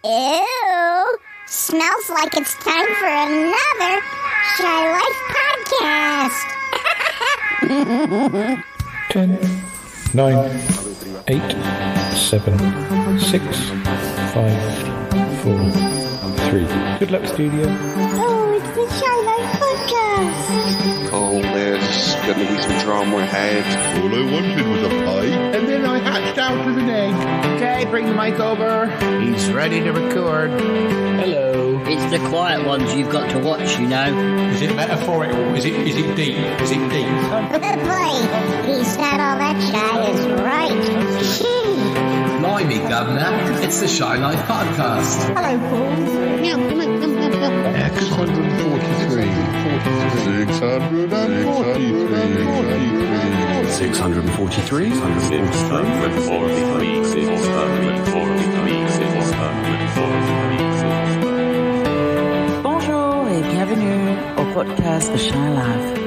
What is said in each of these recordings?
Ew! Smells like it's time for another Shy Life podcast. 10, 9, 8, 7, 6, 5, 4, 3. Good luck, studio. Oh, it's the Shy Life podcast. Oh, there's going to be some drama ahead. All I wanted was a pie, and then I hatched out of an egg. Okay, bring the mic over. He's ready to record. Hello. It's the quiet ones you've got to watch, you know. Is it metaphorical? Is it deep? Is it deep? Boy, he's not all that shy is right. Blimey, Governor. It's the Shy Life podcast. Hello, Paul. 643. 643. Bonjour et bienvenue au podcast The Shy Life.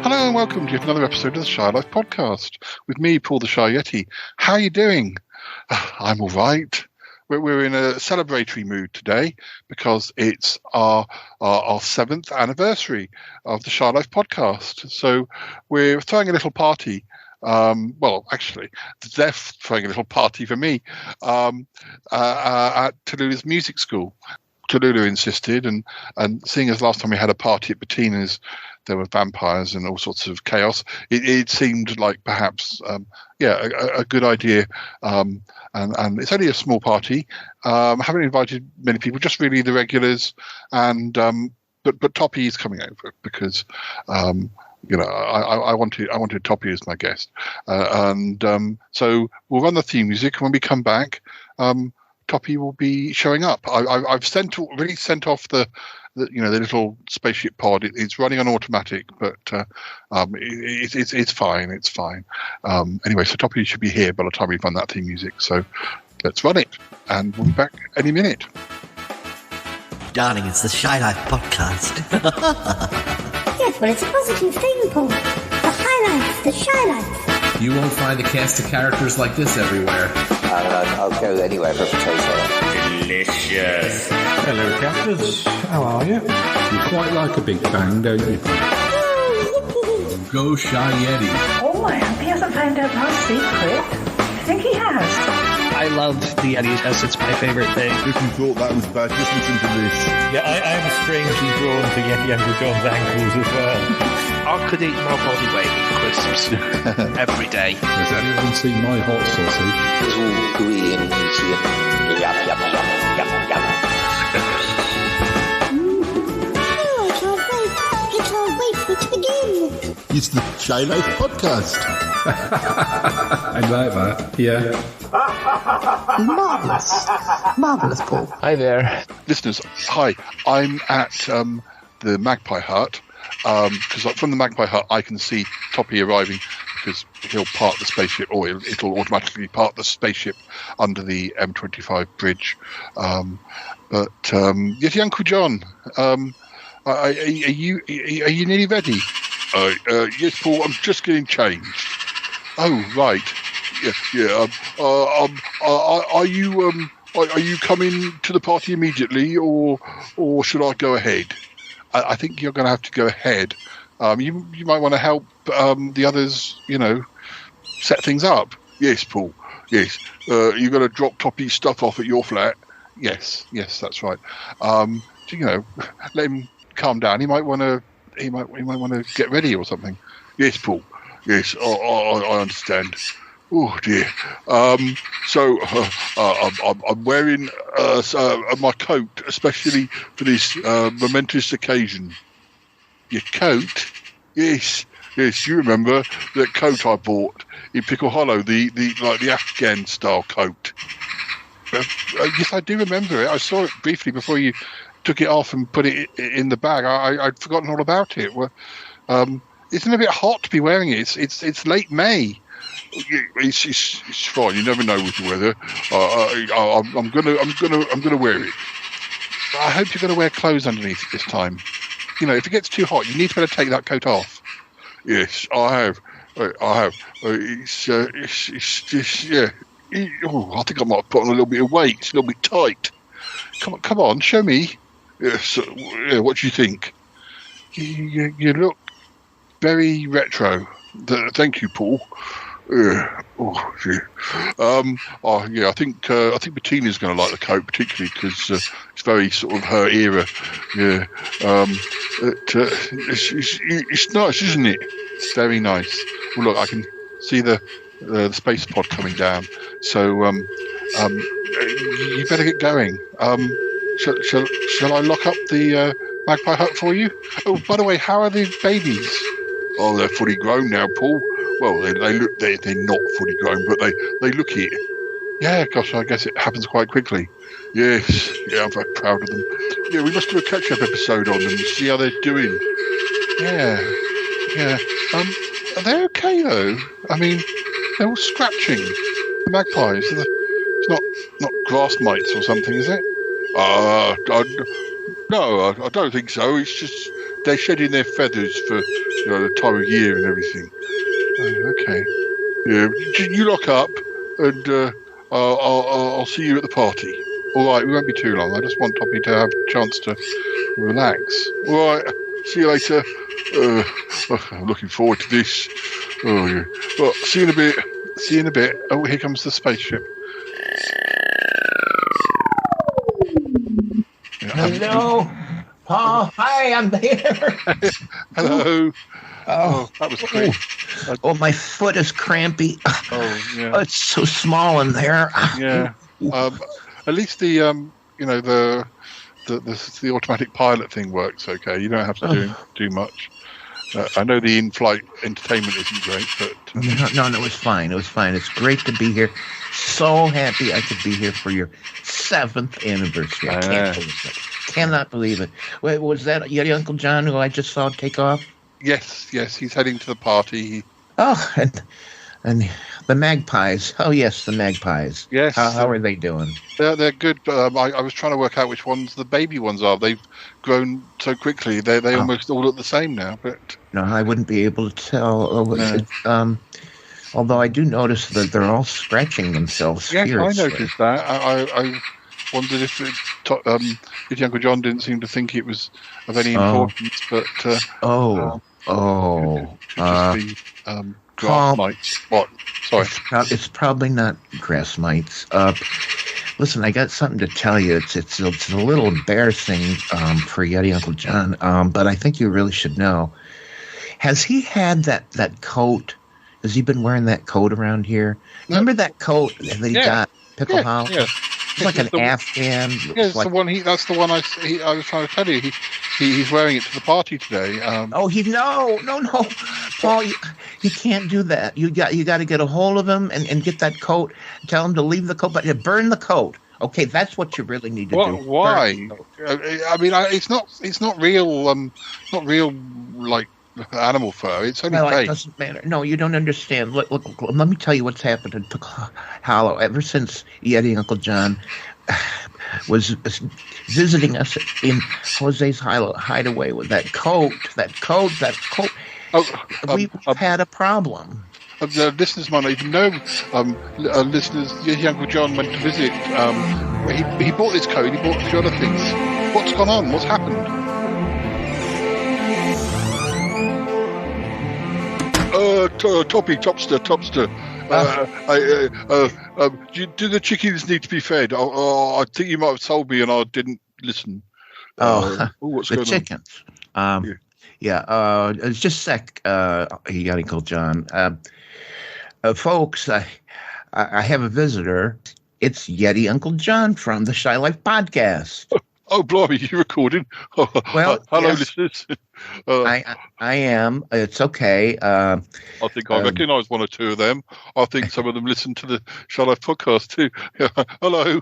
Hello and welcome to yet another episode of the Shy Life podcast with me, Paul the Shy Yeti. How are you doing? I'm all right. We're in a celebratory mood today because it's our 7th anniversary of the Shy Life podcast. So we're throwing a little party. Well, actually, they're throwing a little party for me at Tallulah's music school. Tallulah insisted, and seeing as last time we had a party at Bettina's, there were vampires and all sorts of chaos. It seemed like perhaps, a good idea. And it's only a small party. Haven't invited many people, just really the regulars. And but Toppy is coming over because I wanted Toppy as my guest. So we'll run the theme music, and when we come back, Toppy will be showing up. I've already sent off the little spaceship pod. It's running on automatic, but it's fine. It's fine. Anyway, so Toppy should be here by the time we've run that theme music. So let's run it, and we'll be back any minute. Darling, it's the Shy Life podcast. Yes, well, it's a positive thing, Paul. The highlights, the Shy Life. You won't find a cast of characters like this everywhere. I'll go anywhere for a potato. Delicious. Hello, captors. How are you? You quite like a big bang, don't you? Go Shy Yeti. Oh, I hope he hasn't found out my secret. I think he has. I love the Yeti'S. It's my favorite thing. If you thought that was bad, just listen to this. Yeah, I am strangely drawn to Yeti Uncle John's ankles as well. I could eat my body weight in crisps every day. Has anyone seen my hot sausage? It's all gooey and meaty and yum, yum, yum, yum, yum. Oh, I can't wait for it to begin. It's the Shy Life podcast. I like that. Yeah. Marvellous, Paul. Hi there. Listeners, hi. I'm at the Magpie Hut. Because from the Magpie Hut I can see Toppy arriving because he'll park the spaceship, or it'll automatically park the spaceship under the M25 bridge. But Yeti Uncle John, are you nearly ready? Yes, Paul. I'm just getting changed. Oh, right. Yeah. Are you coming to the party immediately, or should I go ahead? I think you're going to have to go ahead. You might want to help the others, set things up. Yes, Paul. Yes. You're going to drop Toppy's stuff off at your flat. Yes, that's right. Let him calm down. He might want to get ready or something. Yes, Paul. Yes, I understand. Oh dear. So I'm wearing my coat, especially for this momentous occasion. Your coat? Yes. You remember that coat I bought in Pickle Hollow, the Afghan style coat. Yes, I do remember it. I saw it briefly before you took it off and put it in the bag. I'd forgotten all about it. Well, isn't it a bit hot to be wearing it? It's late May. It's fine. You never know with the weather. I'm gonna wear it. But I hope you're gonna wear clothes underneath it this time. If it gets too hot, you need to better take that coat off. Yes, I have. It's just I think I might have put on a little bit of weight. It's a little bit tight. Come on, show me. Yes, what do you think? You look very retro. Thank you, Paul. Yeah. I think Bettina's going to like the coat, particularly because it's very sort of her era. Yeah. It's nice, isn't it? It's very nice. Well, look, I can see the space pod coming down. So you better get going. Shall I lock up the magpie hut for you? Oh, by the way, how are the babies? Oh, they're fully grown now, Paul. Well, they're not fully grown, but they look it. Yeah, gosh, I guess it happens quite quickly. Yes, yeah, I'm very proud of them. Yeah, we must do a catch-up episode on them and see how they're doing. Yeah. Are they okay though? I mean, they're all scratching. The magpies. It's not grass mites or something, is it? No, I don't think so. It's just they're shedding their feathers for the time of year and everything. Oh, okay. Yeah, you lock up, and I'll see you at the party. All right, we won't be too long. I just want Toppy to have a chance to relax. All right, see you later. I'm looking forward to this. Oh yeah. Well, see you in a bit. Oh, here comes the spaceship. Hello, Paul. Hi, I'm here. Hello. Oh, that was great. Oh, my foot is crampy. Oh, yeah. Oh, it's so small in there. Yeah. At least the automatic pilot thing works okay. You don't have to do much. I know the in-flight entertainment isn't great, but no, it was fine. It was fine. It's great to be here. So happy I could be here for your 7th anniversary. I can't believe it. Cannot believe it. Wait, was that Yeti Uncle John who I just saw take off? Yes, he's heading to the party. Oh, and the magpies. Oh, yes, the magpies. Yes. How are they doing? They're good, but I was trying to work out which ones the baby ones are. They've grown so quickly. They almost all look the same now. But no, I wouldn't be able to tell. Although I do notice that they're all scratching themselves fiercely. Yes, I noticed that. I wondered if Yeti Uncle John didn't seem to think it was of any importance, but grass mites. What? Sorry. It's probably not grass mites. Listen, I got something to tell you. It's a little embarrassing for Yeti Uncle John, but I think you really should know. Has he had that coat? Has he been wearing that coat around here? Remember that coat that he got Pickle Hollow? Yeah. It's like an Afghan. Yeah, it's the one. That's the one I was trying to tell you. He's wearing it to the party today. No, Paul, you can't do that. You got to get a hold of him and get that coat. Tell him to leave the coat, but burn the coat. Okay, that's what you really need to do. Why? I mean, it's not real. Not real like animal fur. It's only fake. It doesn't matter. No, you don't understand. Look, let me tell you what's happened in Pickle Hollow. Ever since Yeti Uncle John was visiting us in Jose's hideaway with that coat. We've had a problem. The listeners might not even know. Listeners, Yeti Uncle John went to visit. He bought this coat. He bought a few other things. What's gone on? What's happened? Topster. Do the chickens need to be fed? I think you might have told me and I didn't listen. What's the going chickens. It's just a sec, Uncle John. Folks, I have a visitor. It's Yeti Uncle John from the Shy Life podcast. Oh, blimey, you're recording. Well, hello, yes. listeners. I am. It's okay. I think I recognise one or two of them. I think some of them listen to the Shy Life podcast too. Hello.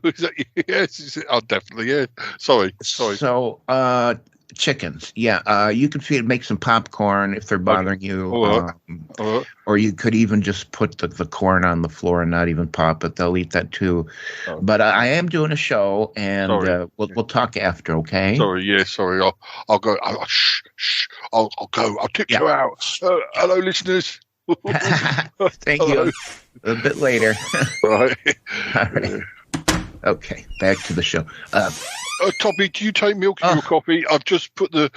Is that you? Yes. Definitely, yeah. Sorry. So, chickens. Yeah. You could make some popcorn if they're bothering you. Or you could even just put the corn on the floor and not even pop it. They'll eat that too. But I am doing a show, and we'll talk after. Okay. Sorry. I'll go. Shh. I'll go. I'll tip you out. Hello, listeners. Thank you. A bit later. Right. All right. Okay, back to the show. Toppy, do you take milk in your coffee? I've just put the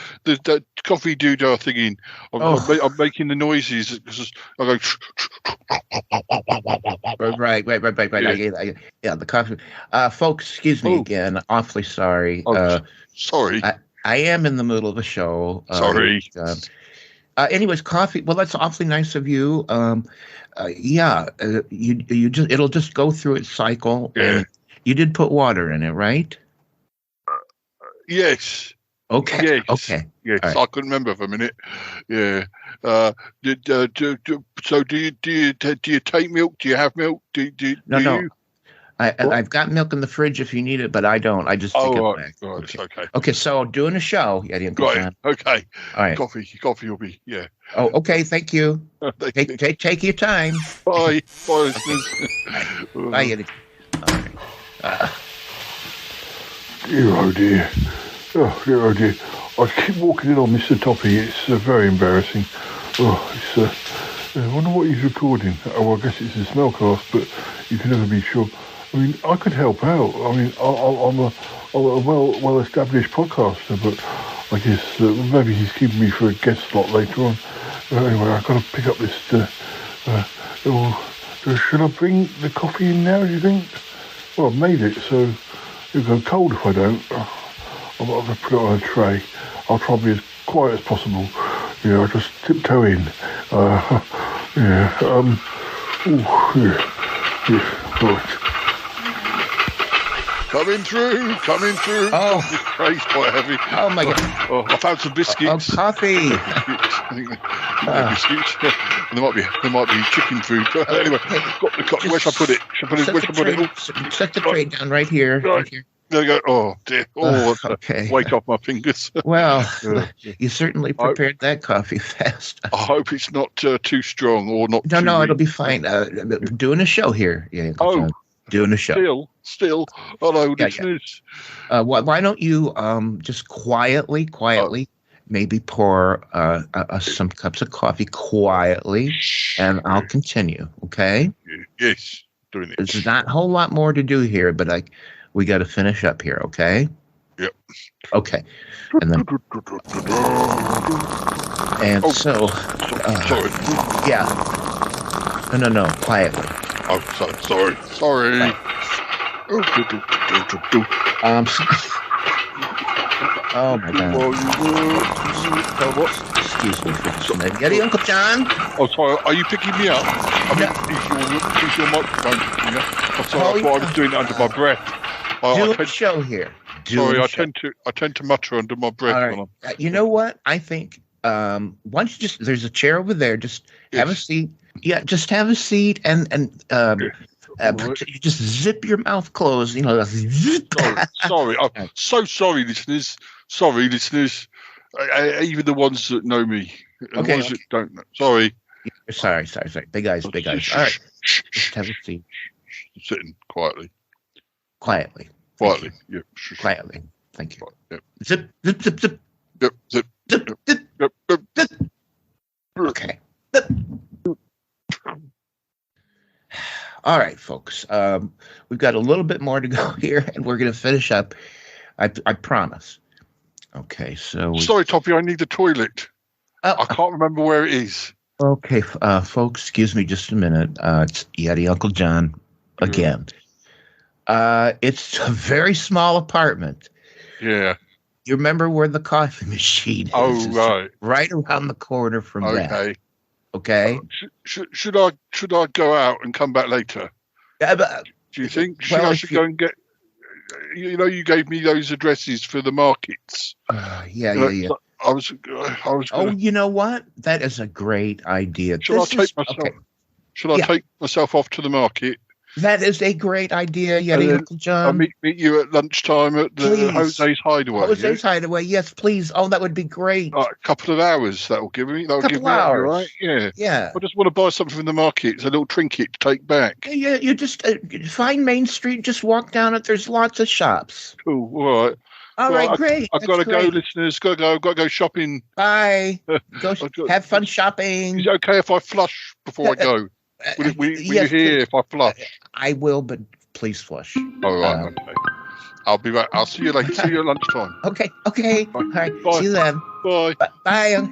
coffee doodah thing in. I'm making the noises. I go. Right. Yeah, the coffee. Folks, excuse me again. Awfully sorry. Sorry. I am in the middle of a show. Sorry. Anyways, coffee. Well, that's awfully nice of you. You just it'll just go through its cycle. Yeah. And you did put water in it, right? Yes. Okay. Yes. Okay. Yes. Right. I couldn't remember for a minute. Yeah. So do you take milk? Do you have milk? No. I've got milk in the fridge if you need it, but I don't. I just take it back. Right. Okay. Okay. So doing a show, Yeti Uncle John. Okay. All right. Coffee will be. Yeah. Oh, okay. Thank you. Take your time. Bye. Bye, listeners. Bye, Yeti. All right. Dear, oh dear. Oh dear. I keep walking in on Mr. Toppy. It's very embarrassing. I wonder what he's recording. Oh, well, I guess it's a smellcast, but you can never be sure. I mean, I could help out. I mean, I'm a well-established podcaster, but I guess maybe he's keeping me for a guest slot later on. Anyway, I've got to pick up this. Should I bring the coffee in now, do you think? Well, I've made it, so it'll go cold if I don't. I've got to put it on a tray. I'll try to be as quiet as possible. Yeah, I'll just tiptoe in. Right. Coming through. Oh. This tray's quite heavy. Oh, my God. I found some biscuits. Oh, coffee. Biscuits. There might be chicken food. But anyway, got the where should I put it? Set the tray down right here. Right here. There you go. Oh, dear. Okay. Wake off my fingers. Well, you certainly prepared that coffee fast. I hope it's not too strong or not. No, it'll be fine. Doing a show here. Yeah. Doing a show. Still. Hello, listeners. Why don't you just quietly, maybe pour some cups of coffee quietly, and I'll continue. Okay. Yes. Doing it. There's not a whole lot more to do here, but we got to finish up here. Okay. Yep. Okay. And then. So. Sorry. Yeah. No. Quietly. Oh, sorry. Oh my God. Excuse me for just a minute. Yeti Uncle John. Oh, sorry. Are you picking me up? I mean, is your microphone picking me up? I'm sorry. I was doing it under my breath. Do a show here. I tend to mutter under my breath. All right. You know what? I think why don't you there's a chair over there. Just have a seat. Yeah, just have a seat and you just zip your mouth closed. Sorry. I'm so sorry, listeners. Even the ones that know me. And the ones that don't know. Sorry. Sorry. Big eyes. All right. Just have a seat. Sitting quietly. Quietly. Yep. Quietly. Thank you. Yep. Zip. Yep. Okay. All right, folks. We've got a little bit more to go here, and we're going to finish up. I promise. Okay, so... Sorry, Toppy, I need the toilet. I can't remember where it is. Okay, folks, excuse me just a minute. It's Yeti Uncle John again. It's a very small apartment. Yeah. You remember where the coffee machine is? Oh, right. Right around the corner from that. Okay. Should I go out and come back later? Do you think? I should go and get? You gave me those addresses for the markets. Yeah. I was. Oh, you know what? That is a great idea. Should I take myself off to the market? That is a great idea, Yeti Uncle John. I'll meet you at lunchtime at the Jose's Hideaway. Jose's Hideaway, yes, please. Oh, that would be great. A couple of hours that'll give me. That'll give me hours, right? Yeah. Yeah. I just want to buy something from the market. It's a little trinket to take back. Yeah, you just find Main Street, just walk down it. There's lots of shops. Cool. All right. All right, great. I've got to go, great. listeners. Got to go shopping. Bye. Go have fun shopping. Is it okay if I flush before I go? Will Yes, you hear if I flush? I will, but please flush. All right. Okay. I'll be back. I'll see you later. See you at lunchtime. Okay. Bye. All right. Bye. See you then. Bye. Bye.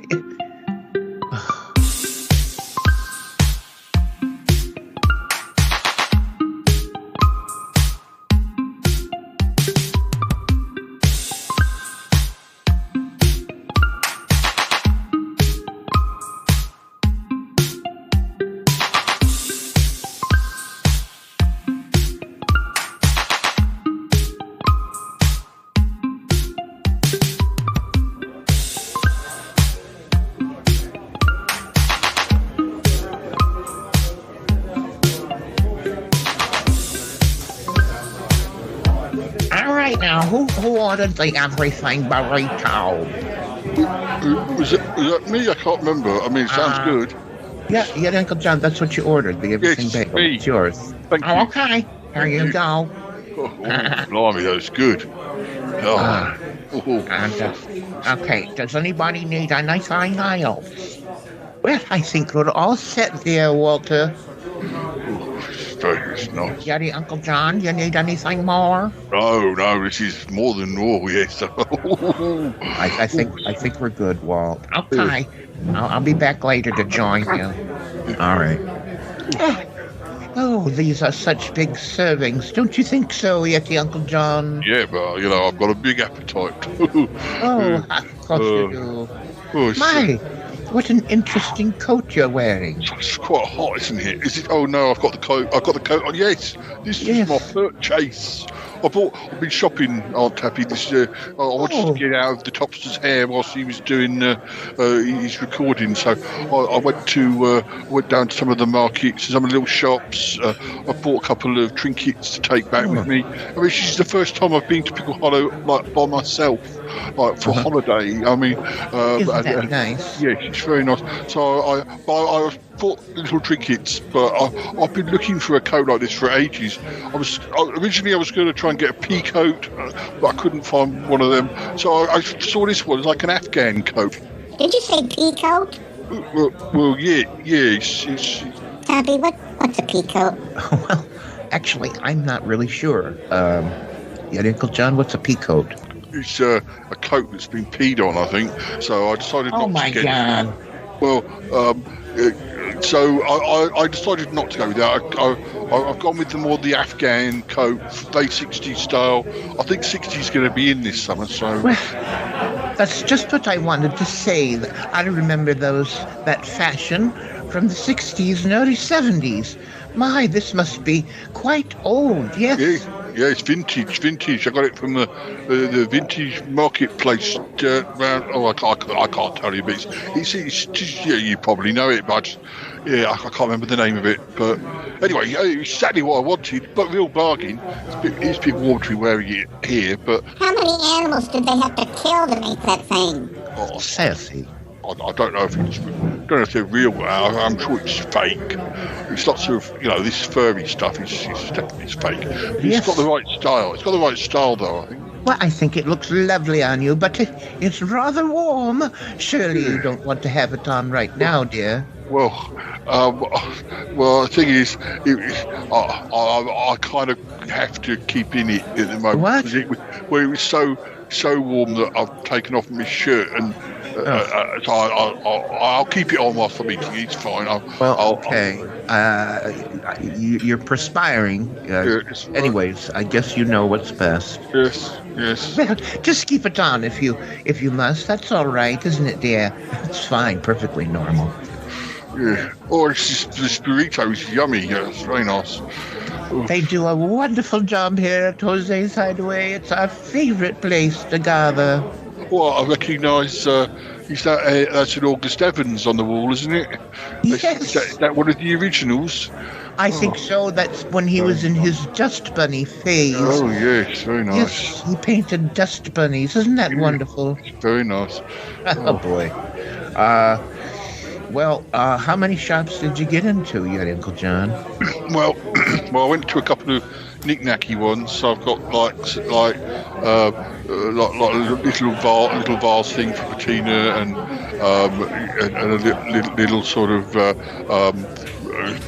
Now, who ordered the everything burrito? Is that me? I can't remember. I mean, it sounds good. Yeah, Uncle John, that's what you ordered, the everything bagel. Me. It's yours. Thank you. Okay, here you go. Oh, blimey, that's good. Oh. And, okay, does anybody need anything else? Well, I think we're all set there, Walter. Very nice. Yeti, Uncle John, you need anything more? No, this is more than all, yes. I think we're good, Walt. Okay, I'll be back later to join you. All right. Oh, these are such big servings, don't you think so, Yeti, Uncle John? Yeah, but I've got a big appetite. Oh, of course you do. My, what an interesting coat you're wearing. It's quite hot, isn't it? Is it? Oh no, I've got the coat. I've got the coat on. Yes, this is my purchase. I've been shopping, Aunt Tappy. I wanted to get out of the Topster's hair whilst he was doing his recording. So I went down to some of the markets, some of the little shops. I bought a couple of trinkets to take back with me. I mean, this is the first time I've been to Pickle Hollow like by myself, like for holiday. I mean, isn't that nice? Yes, it's very nice. So I bought little trinkets, but I've been looking for a coat like this for ages. Originally I was going to try and get a pea coat, but I couldn't find one of them. So I saw this one. It's like an Afghan coat. Did you say pea coat? Well, yeah. It's Tabby, what's a pea coat? Well, actually, I'm not really sure. Uncle John, what's a pea coat? It's a coat that's been peed on, I think. So I decided not to get it. Oh, my God. Well, so I decided not to go with that. I've gone with the Afghan coat, late 60s style. I think 60's going to be in this summer, so... Well, that's just what I wanted to say. I remember that fashion from the 60s and early 70s. My, this must be quite old, yes? Yeah, it's vintage. I got it from the vintage marketplace around. Oh, I can't tell you, but it's you probably know it, but I can't remember the name of it. But anyway, it's exactly what I wanted, but real bargain. It's a bit warm to be wearing it here, but How many animals did they have to kill to make that thing? Sassy. I don't know if they're real. I'm sure it's fake. It's lots of this furry stuff. It's definitely fake. It's got the right style. It's got the right style, though, I think. Well, I think it looks lovely on you, but it's rather warm. Surely you don't want to have it on right now, dear. Well, the thing is, I kind of have to keep in it at the moment. What? It was so warm that I've taken off my shirt and. So I'll keep it on whilst I'm eating. It's fine. Okay. You're perspiring. Anyways, I guess you know what's best. Yes. Well, just keep it on if you must. That's all right, isn't it, dear? It's fine. Perfectly normal. Yeah. Oh, this burrito is yummy. Yeah, it's very nice. They do a wonderful job here at Jose's Hideaway. It's our favorite place to gather. Well, I recognise that's an August Evans on the wall, isn't it? Yes. Is that one of the originals? I think so. That's when he was in his Dust Bunny phase. Oh, yes. Very nice. Yes, he painted dust bunnies. Isn't that wonderful? It's very nice. Oh, boy. Well, how many shops did you get into yet, Uncle John? Well, I went to a couple of knick-knacky ones. So I've got like a little vase thing for patina, and a little sort of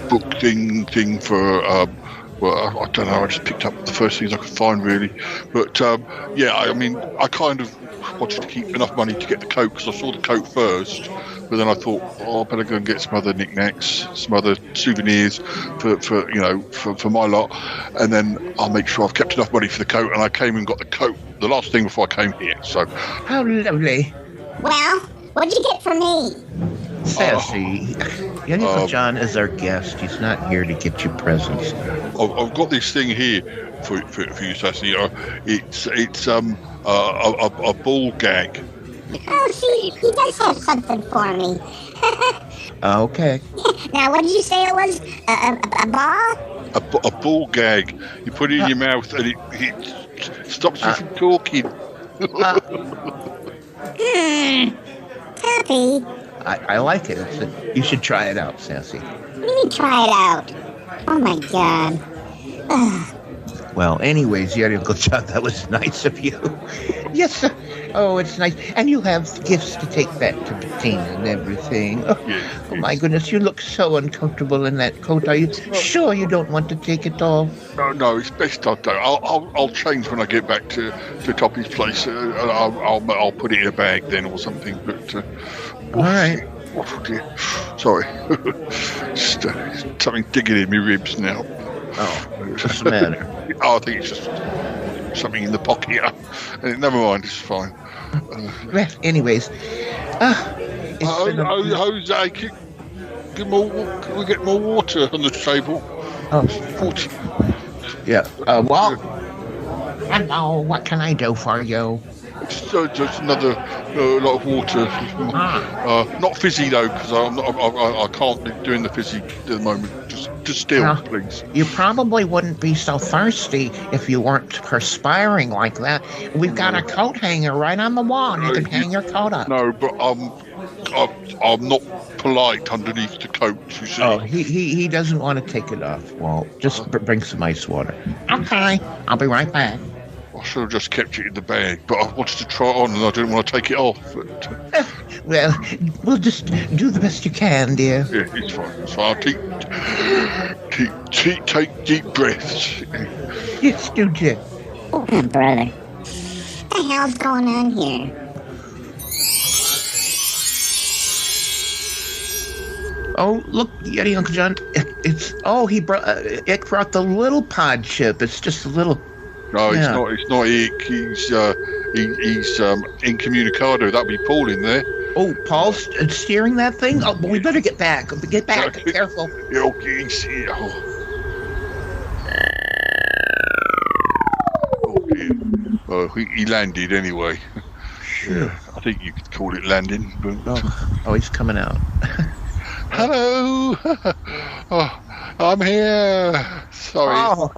book thing for. Well, I don't know. I just picked up the first things I could find, really. But yeah, I mean, I kind of wanted to keep enough money to get the coat because I saw the coat first. But then I thought, I better go and get some other knickknacks, some other souvenirs for my lot, and then I'll make sure I've kept enough money for the coat. And I came and got the coat the last thing before I came here. So, How lovely. Well, what'd you get for me? Sassy, Uncle John is our guest. He's not here to get you presents. I've got this thing here for you, Sassy. It's a ball gag. Oh, see, he does have something for me. Okay. Now, what did you say it was? A ball? A ball gag. You put it in your mouth and it stops you from talking. Happy. I like it. You should try it out, Sassy. What do you mean try it out? Oh, my God. Well, anyways, Uncle John, that was nice of you. Yes, sir. Oh, it's nice. And you have gifts to take back to Bettina and everything. Oh, my goodness, you look so uncomfortable in that coat. Are you sure you don't want to take it off? No, it's best I don't. I'll change when I get back to Toppy's place. I'll put it in a bag then or something. But all right. Oh dear. Sorry. Just something digging in my ribs now. Oh, what's the matter? I think it's just something in the pocket. Never mind, it's fine. Well, anyways, Jose, can we get more water on the table? Oh, yeah. Well, hello. What can I do for you? Just another lot of water. Not fizzy though, because I can't be doing the fizzy at the moment. Just still, please. You probably wouldn't be so thirsty if you weren't perspiring like that. We've got a coat hanger right on the wall. You can hang your coat up. No, but I'm not polite underneath the coat. You see. Oh, he doesn't want to take it off. Well, just bring some ice water. Okay, I'll be right back. I should have just kept it in the bag, but I wanted to try it on and I didn't want to take it off. But, well, we'll just do the best you can, dear. Yeah, it's fine. So I'll take deep breaths. Yes, do, Jim. Oh, brother. What the hell's going on here? Oh, look, Yeti, Uncle John. It brought the little pod ship. It's just a little. No, it's not Ick. He's incommunicado. That'd be Paul in there. Oh, Paul's steering that thing? Oh, we better get back. Get back. Careful. Yeah, okay, see. Oh, he landed anyway. Yeah, I think you could call it landing. But... Oh, he's coming out. Hello. I'm here. Sorry. Oh.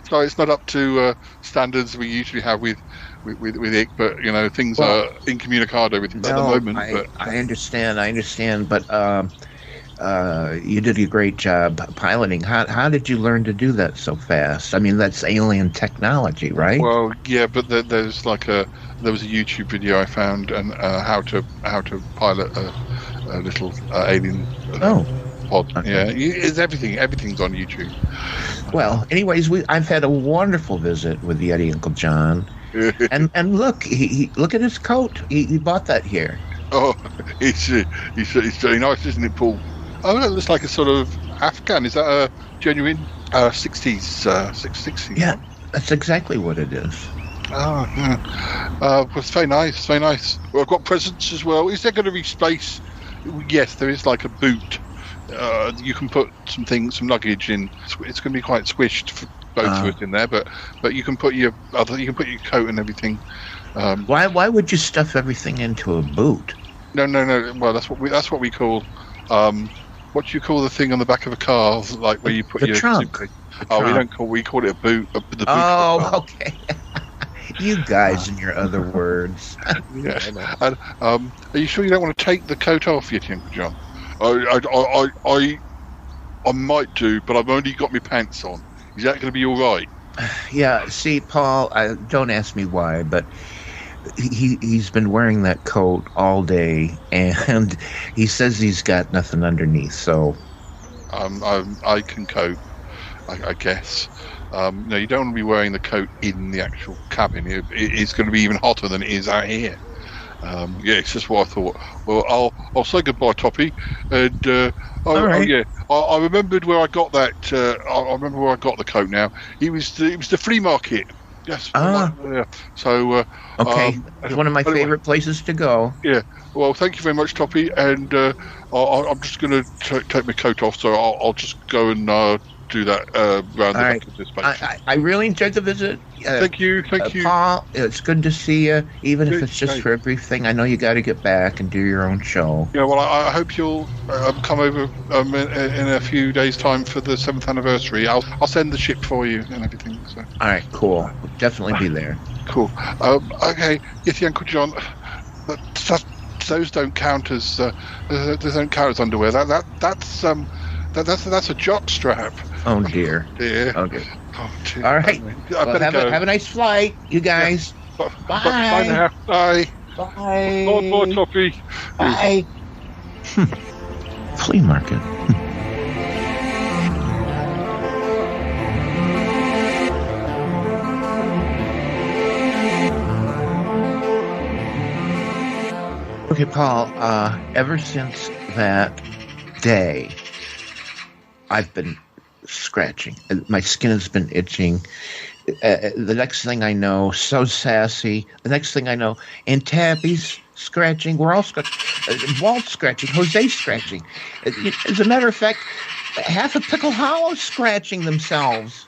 Sorry, it's not up to standards we usually have with Ick, but things are incommunicado with him at the moment. I understand, but you did a great job piloting. How did you learn to do that so fast? I mean, that's alien technology, right? Well, yeah, but there was a YouTube video I found and how to pilot a little alien. Pod. Okay. Yeah, it's everything's on YouTube. Well, anyways, I've had a wonderful visit with Yeti Uncle John, and look, he look at his coat. He bought that here. Oh, it's very nice, isn't it, Paul? Oh, that looks like a sort of Afghan. Is that a genuine 60s? 60s? Yeah, that's exactly what it is. Oh, yeah. It's very nice. Very nice. Well, I've got presents as well. Is there going to be space? Yes, there is like a boot. You can put some luggage in. It's going to be quite squished for both of us in there, but you can put your coat and everything. Why would you stuff everything into a boot? No. Well, that's what we call. What do you call the thing on the back of a car, like where you put your trunk? We call it a boot. The boot. Oh, okay. You guys and your other words. Yeah. And, are you sure you don't want to take the coat off yet, Uncle John? I might do, but I've only got my pants on. Is that going to be all right? Yeah, see, Paul, don't ask me why, but he's been wearing that coat all day, and he says he's got nothing underneath, so... I can cope, I guess. No, you don't want to be wearing the coat in the actual cabin. It's going to be even hotter than it is out here. Yeah, it's just what I thought. Well, I'll say goodbye, Toppy. And yeah, I remembered where I got that. I remember where I got the coat. Now it was the flea market. Yes. So okay, it's one of my favorite places to go. Yeah. Well, thank you very much, Toppy. And I'm just going to take my coat off, so I'll just go and do that round the back of this place. I really enjoyed the visit. Thank you, Paul. It's good to see you, even if it's just for a brief thing. I know you got to get back and do your own show. Yeah, well, I hope you'll come over in a few days' time for the 7th anniversary. I'll send the ship for you and everything. So. All right, cool. We'll definitely be there. Cool. Okay, Yeti Uncle John. Those don't count as underwear. That's a jock strap. Oh dear. Okay. Oh, dear. All right. Well, have a nice flight, you guys. Yeah. Bye now. Bye. Bye. Bye, Toppy. Bye. Flea market. Okay, Paul, ever since that day, I've been scratching. My skin has been itching. The next thing I know, so sassy. The next thing I know, and Tabby's scratching. We're all scratching. Walt's scratching. Jose's scratching. As a matter of fact, half of Pickle Hollow's scratching themselves.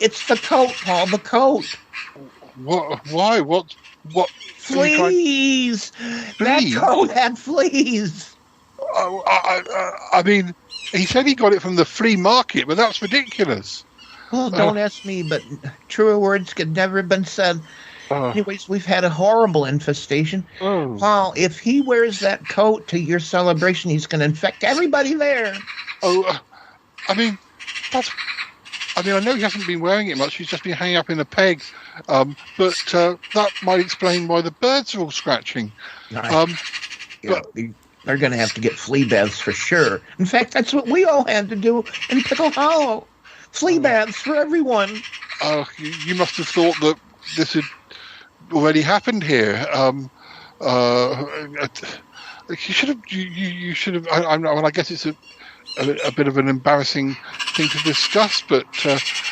It's the coat, Paul, the coat. What? Why? What? Fleas! That coat had fleas. I mean, he said he got it from the flea market, but that's ridiculous. Well, don't ask me, but truer words could never have been said. Anyways, we've had a horrible infestation. Paul, if he wears that coat to your celebration, he's going to infect everybody there. I mean, I know he hasn't been wearing it much. He's just been hanging up in a peg. But that might explain why the birds are all scratching. They're going to have to get flea baths for sure. In fact, that's what we all had to do in Pickle Hollow. Flea baths for everyone. You must have thought that this had already happened here. You should have. You should have. I guess it's a bit of an embarrassing thing to discuss, but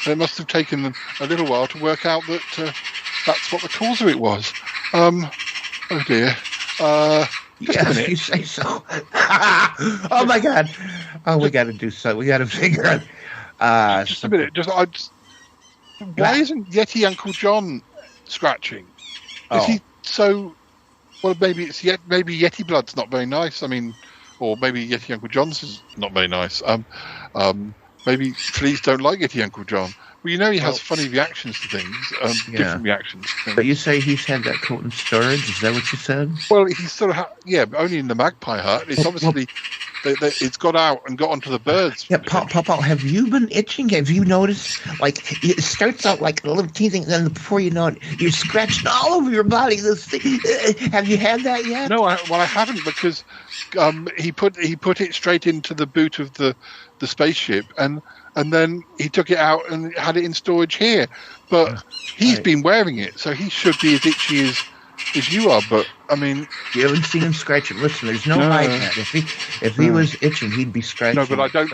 it must have taken a little while to work out that that's what the cause of it was. Oh dear. Yes, you say so. Oh my God. Oh, we got to do so. We got to figure out. Just a minute. Why isn't Yeti Uncle John scratching? Is he so? Well, maybe Yeti blood's not very nice. I mean, or maybe Yeti Uncle John's is not very nice. Maybe fleas don't like Yeti Uncle John. Well, he has funny reactions to things, different reactions to things. But you say he's had that coat in storage? Is that what you said? Well, he's sort of, but only in the magpie hut. It's obviously, it's got out and got onto the birds. Yeah, Paul, have you been itching? Have you noticed, like, it starts out like a little teething, and then before you know it, you're scratching all over your body. Have you had that yet? No, I haven't, because he put it straight into the boot of the spaceship, and then he took it out and had it in storage here. But he's been wearing it, so he should be as itchy as you are. But I mean, you haven't seen him scratch it. Listen, there's no hiding that. If he was itching, he'd be scratching. No, but I don't.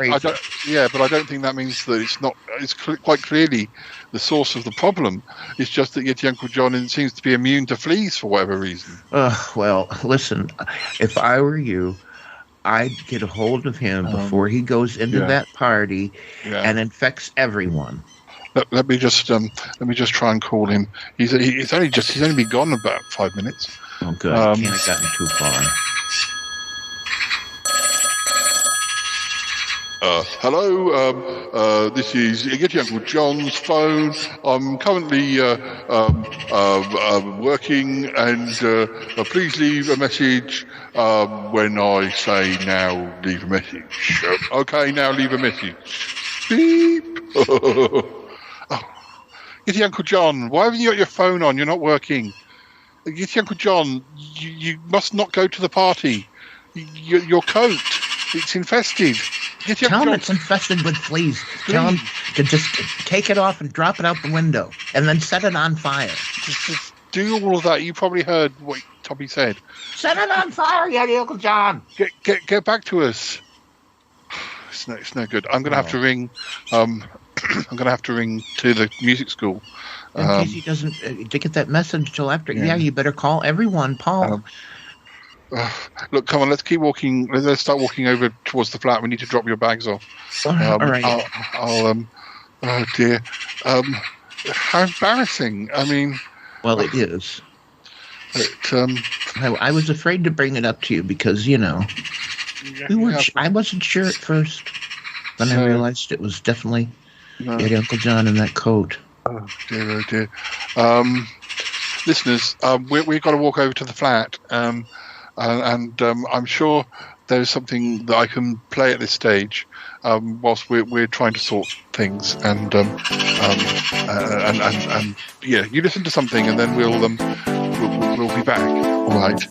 Yeah, but I don't think that means that it's not. It's quite clearly the source of the problem. It's just that Yeti Uncle John seems to be immune to fleas for whatever reason. Well, listen, if I were you, I'd get a hold of him before he goes into that party and infects everyone. Let me just try and call him. He's only been gone about 5 minutes. Oh, good. Can't have gotten too far. Hello. This is Yeti Uncle John's phone. I'm currently working, and please leave a message when I say now leave a message. Okay, now leave a message. Beep. Yeti Uncle John, why haven't you got your phone on? You're not working. Yeti Uncle John, you must not go to the party. Your coat, it's infested. Yeti Tell Uncle him John, it's infested with fleas. Tell him to just take it off and drop it out the window, and then set it on fire. just do all of that. You probably heard what Tommy said. Set it on fire, Yeti Uncle John. Get back to us. It's no good. I'm going to have to ring. I'm going to have to ring to the music school. In case he doesn't to get that message till after. Yeah, you better call everyone, Paul. Look, come on, let's keep walking. Let's start walking over towards the flat. We need to drop your bags off. All right. Oh dear. How embarrassing. I mean. Well, it is. I was afraid to bring it up to you because, I wasn't sure at first. Then I realized it was definitely Yeti Uncle John in that coat. Oh dear. Listeners, we've got to walk over to the flat, and I'm sure there's something that I can play at this stage whilst we're trying to sort things. And you listen to something, and then we'll be back. All right.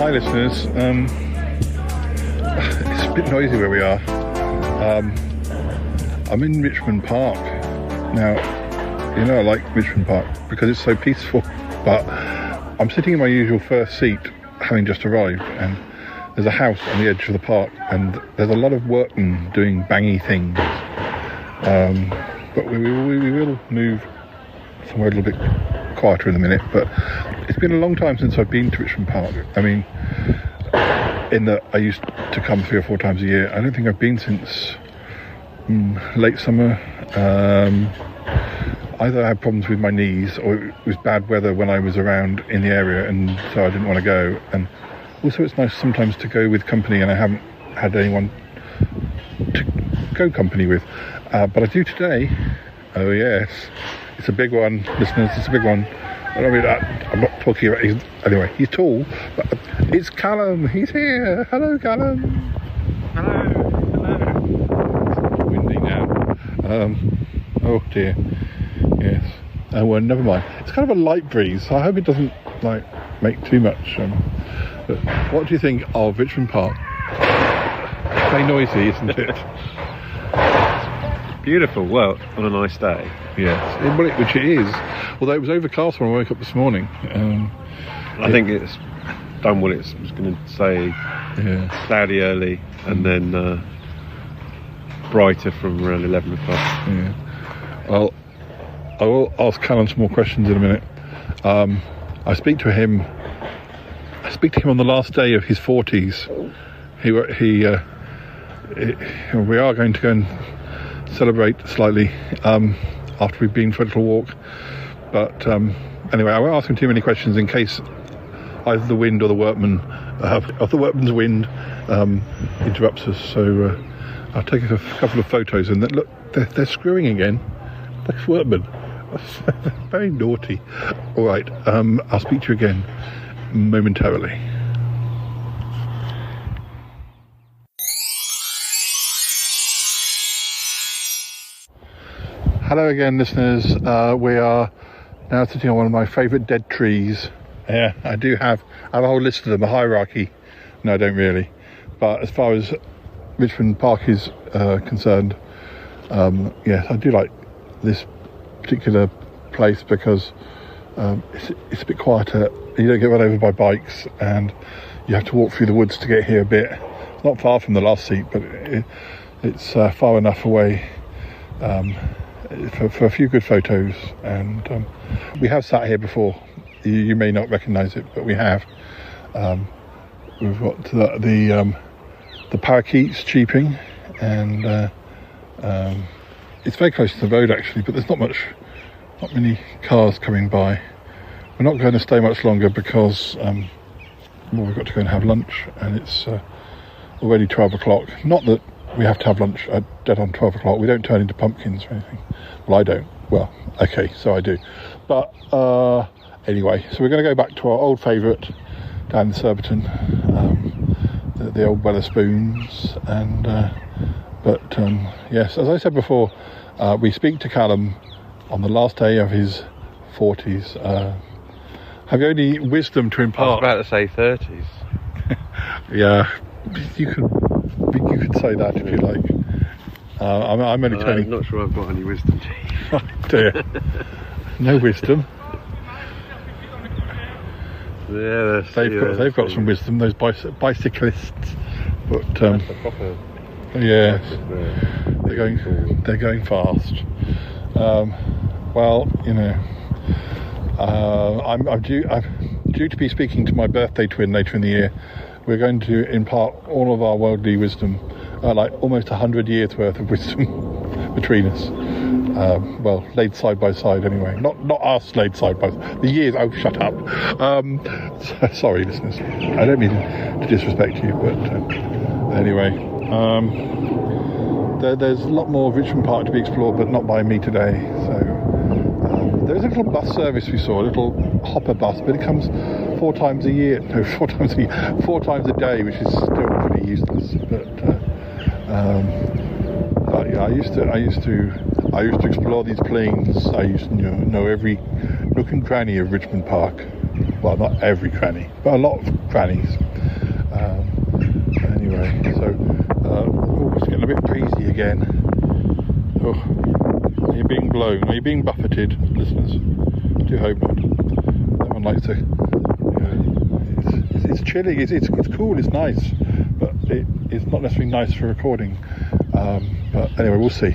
Listeners, it's a bit noisy where we are. I'm in Richmond Park now. I like Richmond Park because it's so peaceful, but I'm sitting in my usual first seat having just arrived, and there's a house on the edge of the park, and there's a lot of workmen doing bangy things, but we will move somewhere a little bit quieter in a minute. But it's been a long time since I've been to Richmond Park. I mean, in that I used to come 3 or 4 times a year. I don't think I've been since late summer. Either I had problems with my knees, or it was bad weather when I was around in the area, and so I didn't want to go. And also it's nice sometimes to go with company, and I haven't had anyone to go company with. But I do today. Oh yes, it's a big one, listeners, it's a big one. I mean, I'm not talking about anyway, he's tall, but it's Callum, he's here. Hello, Callum. Hello. It's windy now. Oh dear. Yes. Oh well, never mind. It's kind of a light breeze, so I hope it doesn't make too much. But what do you think of Richmond Park? It's very noisy, isn't it? Beautiful. Well, on a nice day. Yes, which it is. Although it was overcast when I woke up this morning. I think it's done what it was going to say. Yeah. Cloudy early, and then brighter from around 11 o'clock. Yeah. Well, I will ask Callum some more questions in a minute. I speak to him on the last day of his 40s. We are going to go and celebrate slightly after we've been for a little walk, but anyway, I won't ask him too many questions in case either the wind or the workman's wind interrupts us. So I'll take a couple of photos, and look, they're screwing again. Those workmen, very naughty. All right, I'll speak to you again momentarily. Hello again, listeners. We are now sitting on one of my favourite dead trees. Yeah, I have a whole list of them, a hierarchy. No, I don't really. But as far as Richmond Park is concerned, yes, I do like this particular place because it's a bit quieter. You don't get run over by bikes, and you have to walk through the woods to get here a bit. It's not far from the last seat, but it's far enough away for a few good photos. And we have sat here before. You may not recognise it, but we have. We've got the parakeets cheeping, and it's very close to the road actually, but there's not much not many cars coming by. We're not going to stay much longer because we've got to go and have lunch, and it's already 12 o'clock. Not that we have to have lunch at dead on 12 o'clock. We don't turn into pumpkins or anything. Well, I don't. Well, okay, so I do. But anyway, so we're going to go back to our old favourite down in Surbiton, the old Wetherspoons. And but yes, as I said before, we speak to Callum on the last day of his 40s. Have you any wisdom to impart? I was about to say 30s. Yeah, you could say that if you like. I'm only turning. I'm not sure I've got any wisdom. Oh dear, no wisdom. Yeah, they've got some wisdom. Those bicyclists, but that's a proper. Yes, they're going fast. Well, you know, I'm due to be speaking to my birthday twin later in the year. We're going to impart all of our worldly wisdom, like almost 100 years worth of wisdom between us. Well, laid side by side anyway. Not us laid side by side. The years. Oh, shut up. Sorry, listeners. I don't mean to disrespect you, but anyway. There's a lot more of Richmond Park to be explored, but not by me today. So there's a little bus service we saw, a little hopper bus, but it comes 4 times a year. No, 4 times a year, 4 times a day, which is still pretty useless. But yeah, I used to explore these plains. I used to know every nook and cranny of Richmond Park. Well, not every cranny, but a lot of crannies. Anyway, so it's getting a bit breezy again. Oh, are you being blown? Are you being buffeted, listeners? I do hope not. No one likes to. It's chilly. It's cool. It's nice, but it's not necessarily nice for recording. But anyway, we'll see.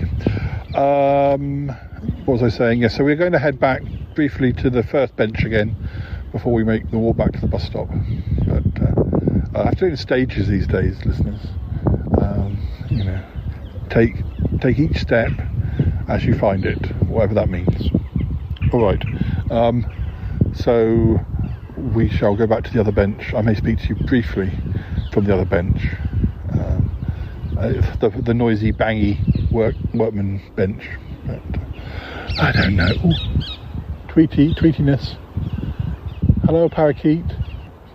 What was I saying? Yes, so we're going to head back briefly to the first bench again before we make the walk back to the bus stop. But I have to do it in stages these days, listeners. You know, take each step as you find it, whatever that means. All right. So we shall go back to the other bench. I may speak to you briefly from the other bench. The noisy, bangy workman bench. But I don't know. Ooh, tweetiness. Hello, parakeet.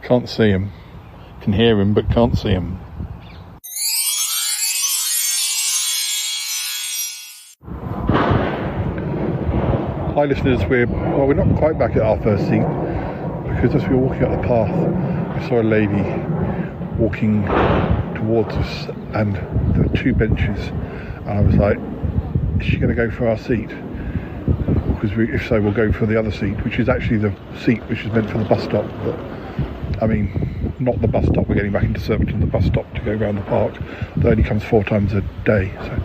Can't see him. Can hear him, but can't see him. Hi, listeners. We're not quite back at our first seat because as we were walking up the path, I saw a lady walking towards us, and there were 2 benches, and I was like, is she going to go for our seat? Because if so, we'll go for the other seat, which is actually the seat which is meant for the bus stop. But I mean, not the bus stop. We're getting back into Surbiton, the bus stop to go around the park. That only comes 4 times a day. So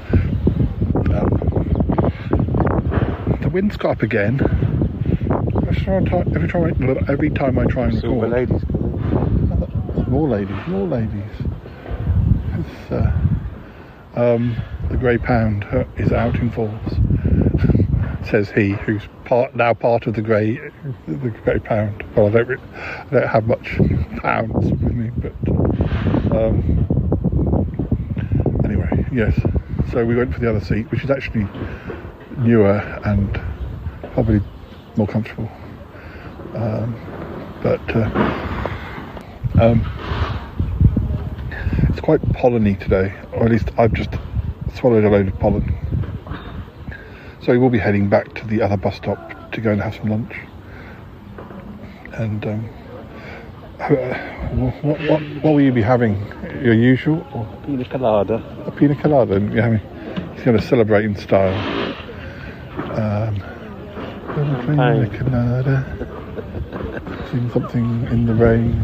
the wind's got up again. Every time I try and record. Silver ladies coming. More ladies. It's, the grey pound is out in force, says he, who's now part of the grey pound. Well, I don't have much pounds with me, but anyway, yes. So we went for the other seat, which is actually newer and probably more comfortable. But it's quite polleny today, or at least I've just swallowed a load of pollen. So we will be heading back to the other bus stop to go and have some lunch. And what will you be having? Your usual? Or Pina colada. A pina colada. He's going to celebrate in style. Pina colada. Sing something in the rain.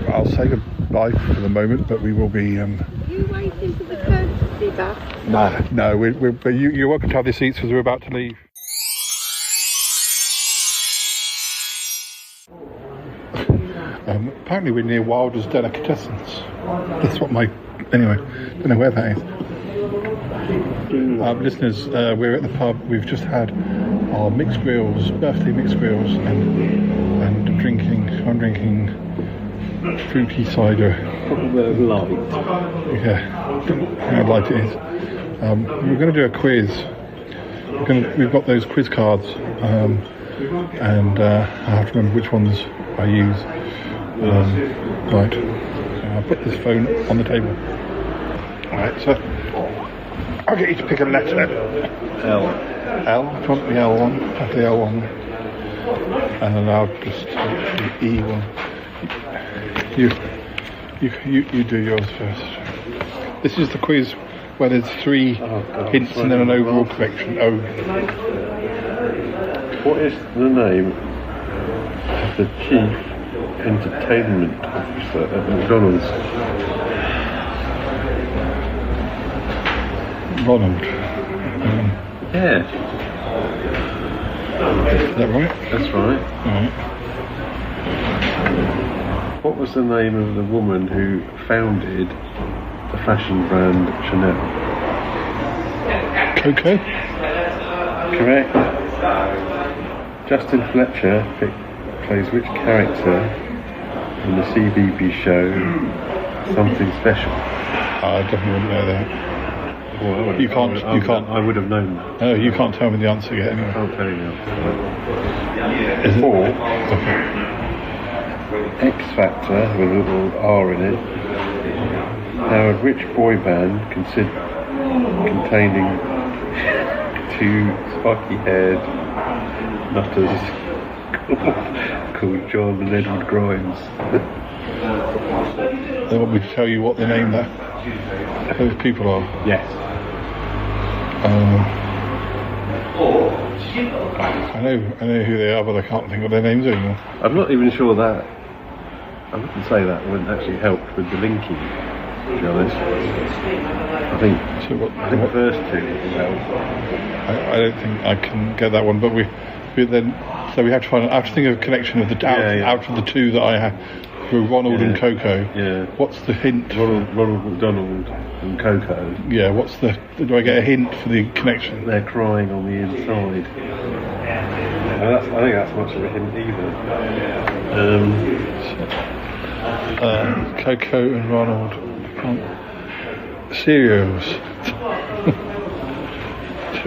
I'll say goodbye for the moment, but we will be. Are you waiting for the courtesy bus? No. You're welcome to have your seats because we're about to leave. Apparently we're near Wilder's Delicatessens. That's what anyway, don't know where that is. Listeners, we're at the pub. We've just had our mixed grills, birthday mixed grills, and drinking. I'm drinking fruity cider. Light. Yeah, how light it is. We're going to do a quiz. We've got those quiz cards, and I have to remember which ones I use. Right, I'll put this phone on the table. Right, so I'll get you to pick a letter. L. L. Do you want the L one? Have the L one, and then I'll just take the E one. You do yours first. This is the quiz where there's 3 hints and then an overall correction. Oh. What is the name of the chief entertainment officer at McDonald's? Ronald. Yeah. Is that right? That's right. Alright. What was the name of the woman who founded the fashion brand Chanel? Coco? Correct. Justin Fletcher plays which character in the CBB show Something Special? I definitely wouldn't know that. Well, You can't. I would have known that. No, you can't tell me the answer yet. I Anyway. can't tell you now. Is it? 4. Okay. X Factor with a little R in it. Now, a rich boy band containing 2 spiky-haired nutters called John and Edward Grimes. They want me to tell you what the name those people are. Yes. I know who they are, but I can't think of their names anymore. I'm not even sure that. I wouldn't say that wouldn't actually help with the linking, to be honest. I think the first 2 will help. I don't think I can get that one, but we then so we have to find. I have to think of a connection of the out of the 2 that I have. Ronald and Coco. Yeah. What's the hint? Ronald McDonald and Coco. Yeah. What's the? Do I get a hint for the connection? They're crying on the inside. I think that's much of a hint either. Coco and Ronald. Cereals.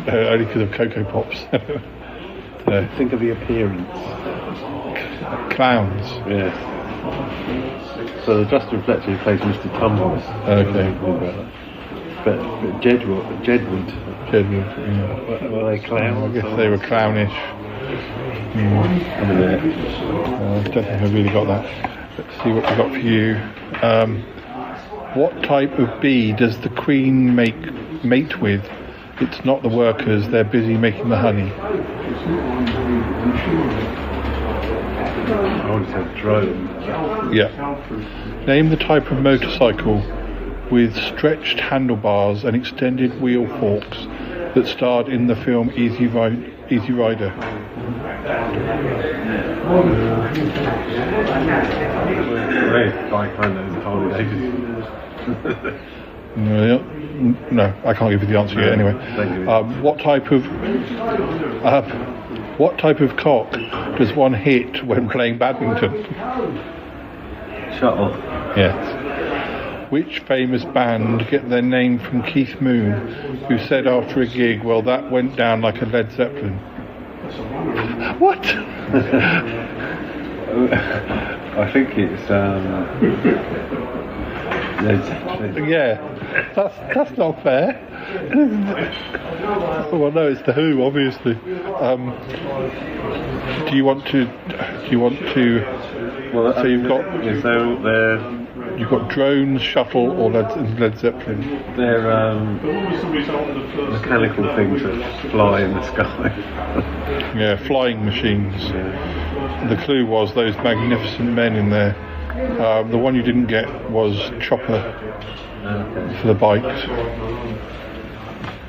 Only because of Cocoa Pops. Think of the appearance. Clowns. Yes. So Justin Fletcher who plays Mr. Tumbles. Okay. But Jedward. Yeah. Were they clowns? I guess they were clownish. I mean, I don't think I really got that. Let's see what we got for you. What type of bee does the queen mate with? It's not the workers, they're busy making the honey. I would have said drone. Yeah. Name the type of motorcycle with stretched handlebars and extended wheel forks that starred in the film Easy Rider. No, I can't give you the answer yet. Anyway, what type of cock does one hit when playing badminton? Shuttle. Yes. Which famous band get their name from Keith Moon, who said after a gig, "Well, that went down like a Led Zeppelin"? What? I think it's Led Zeppelin. Yeah, that's not fair. Well, no, it's the Who, obviously. Do you want to? Well, so you've got. You've got drones, shuttle, or Led Zeppelin. They're mechanical things that fly in the sky. Yeah, flying machines. Yeah. The clue was those magnificent men in there. The one you didn't get was Chopper for the bikes.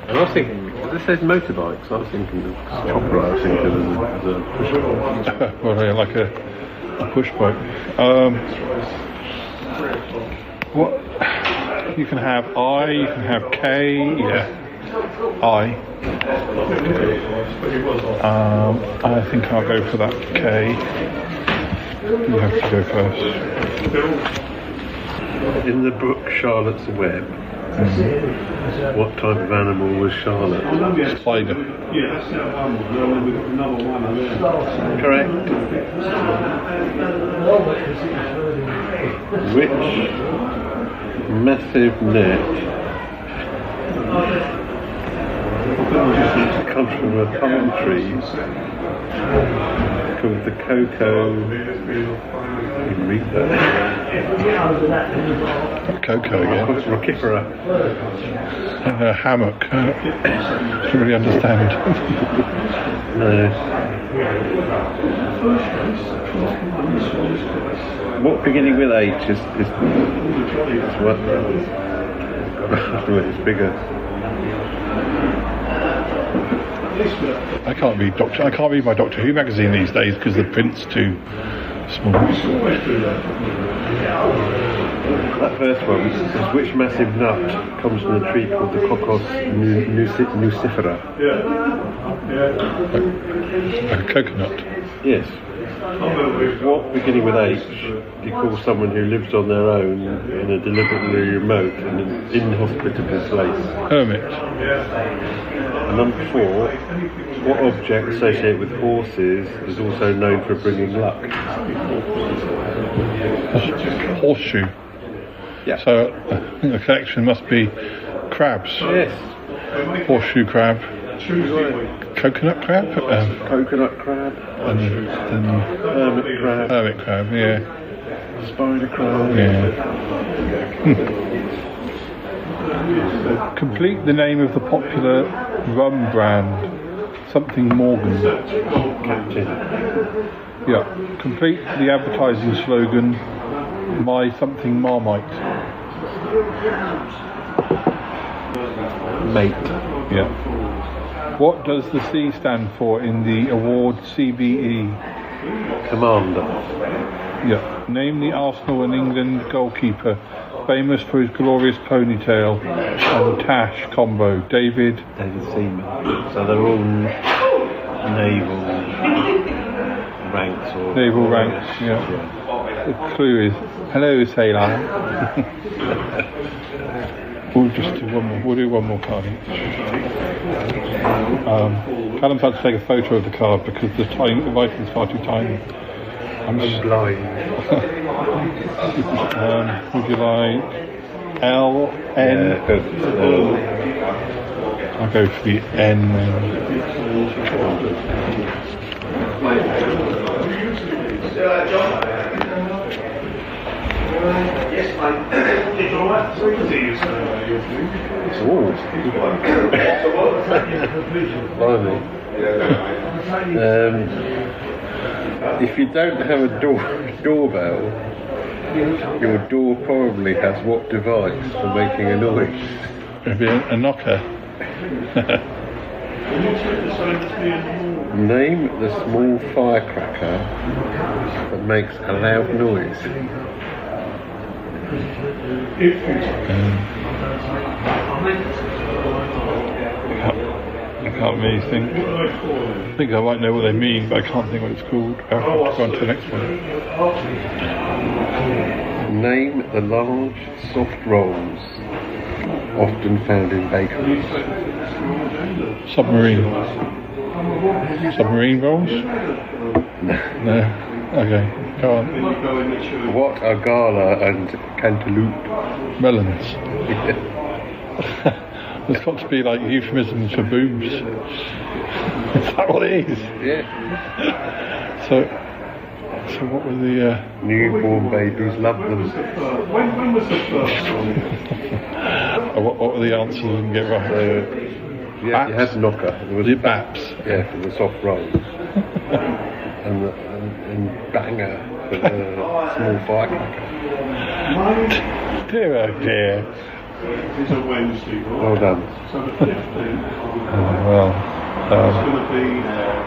I was thinking, this says motorbikes, I was thinking of Chopper, I was thinking as a push bike. Well, yeah, like a push bike. What you can have I, you can have K, yeah. I think I'll go for that K. You have to go first. In the book Charlotte's Web, what type of animal was Charlotte? Spider. Correct. Which massive net comes from a palm tree called the cocoa? You can read that. Cocoa again. Rockifera. Hammock. Don't really understand. No. What beginning with H is what? It's bigger. I can't read my Doctor Who magazine these days because the print's too small. That first one is which massive nut comes from a tree called the Cocos nucifera? A coconut. Yes. What beginning with H do you call someone who lives on their own in a deliberately remote and inhospitable place? Hermit. And number 4, what object associated with horses is also known for bringing luck? Horseshoe. Yeah. So I think the collection must be crabs. Yes. Horseshoe crab. Coconut crab? Coconut crab. And hermit crab. Hermit crab, yeah. Spider crab. Yeah. Complete the name of the popular rum brand. Something Morgan. Captain. Yeah. Complete the advertising slogan. My something Marmite. Mate. Yeah. What does the C stand for in the award CBE? Commander. Yeah. Name the Arsenal and England goalkeeper, famous for his glorious ponytail and tash combo. David Seaman. So they're all naval ranks. Or naval ranks. Yeah. The clue is hello, sailor. We'll just do one more. We'll do one more card each. Callum's had to take a photo of the card because the writing's far too tiny. I'm blind. Would you like L, N? I'll go for the N then. Yes, mate. Did you like to if you don't have a doorbell, your door probably has what device for making a noise? Maybe a knocker. Name the small firecracker that makes a loud noise. I can't really think. I think I might know what they mean, but I can't think what it's called. I'll have to go on to the next one. Name the large, soft rolls often found in bakeries. Submarine rolls? No. Okay, go on. What are gala and cantaloupe? Melons. There's got to be like euphemisms for boobs. Is that what it is? Yeah. So what were the newborn babies love them. What were the answers I didn't get right? Yeah, you had knocker. It was baps. Yeah, for the soft rolls. and banger for the small firecracker. Dear oh dear. Well done.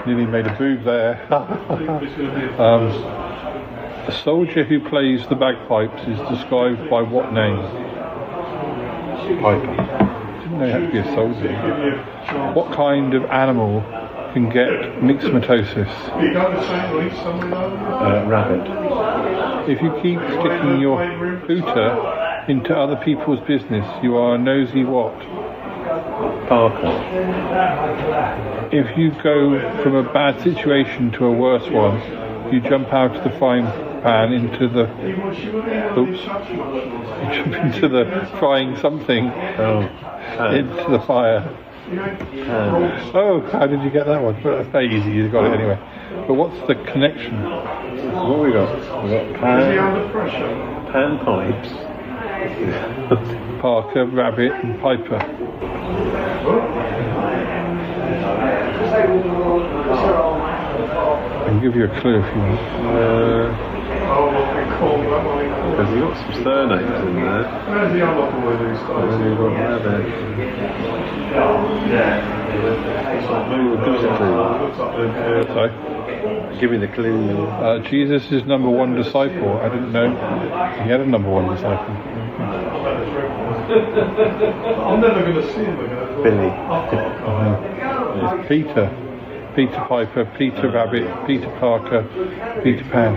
Nearly made a boob there. A soldier who plays the bagpipes is described by what name? Piper. Didn't know you have to be a soldier. What kind of animal can get myxomatosis? Rabbit. If you keep sticking your hooter into other people's business, you are a nosy what? Parker. If you go from a bad situation to a worse one, you jump out of the frying pan into the... Oops. You jump into the frying something into the fire. Oh, how did you get that one? Well, that's very easy, you got it anyway. But what's the connection? What have we got? We've got pan pipes. Parker, Rabbit and Piper. I can give you a clue if you want. Because we've got some surnames in there. Where's the other boy who's got Rabbit? Sorry? Give me the clue. Jesus is number one disciple. I didn't know he had a number one disciple. I'm never going to see him again. Billy. It's Peter. Peter Piper, Peter Rabbit, Peter Parker, Peter Pan.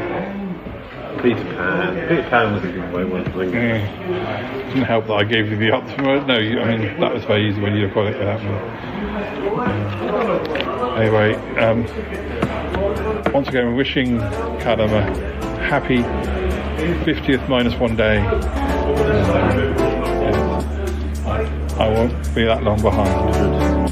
Peter Pan. Peter Pan was a good way, wasn't it? Didn't help that I gave you the answer. No, I mean, that was very easy when you got it without me. Anyway, once again, wishing Callum a happy 50th minus one day. I won't be that long behind.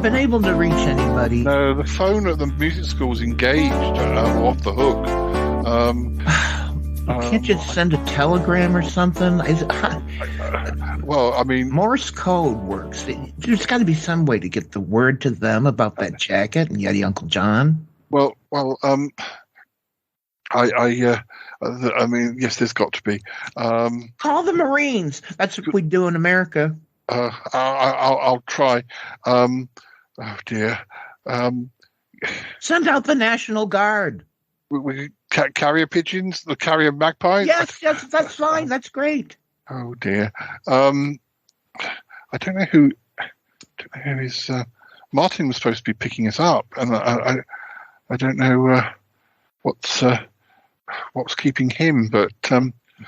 Been able to reach anybody? No, the phone at the music school's engaged, off the hook. Can't you send a telegram or something? Well, I mean, Morse code works. There's got to be some way to get the word to them about that jacket and Yeti Uncle John. I mean, yes, there's got to be. Call the Marines. That's what we do in America. I'll try. Oh dear. Send out the National Guard. We carrier pigeons, the carrier magpie. Yes, that's fine. That's great. Oh dear. I don't know who is. Martin was supposed to be picking us up, and I don't know what's keeping him. But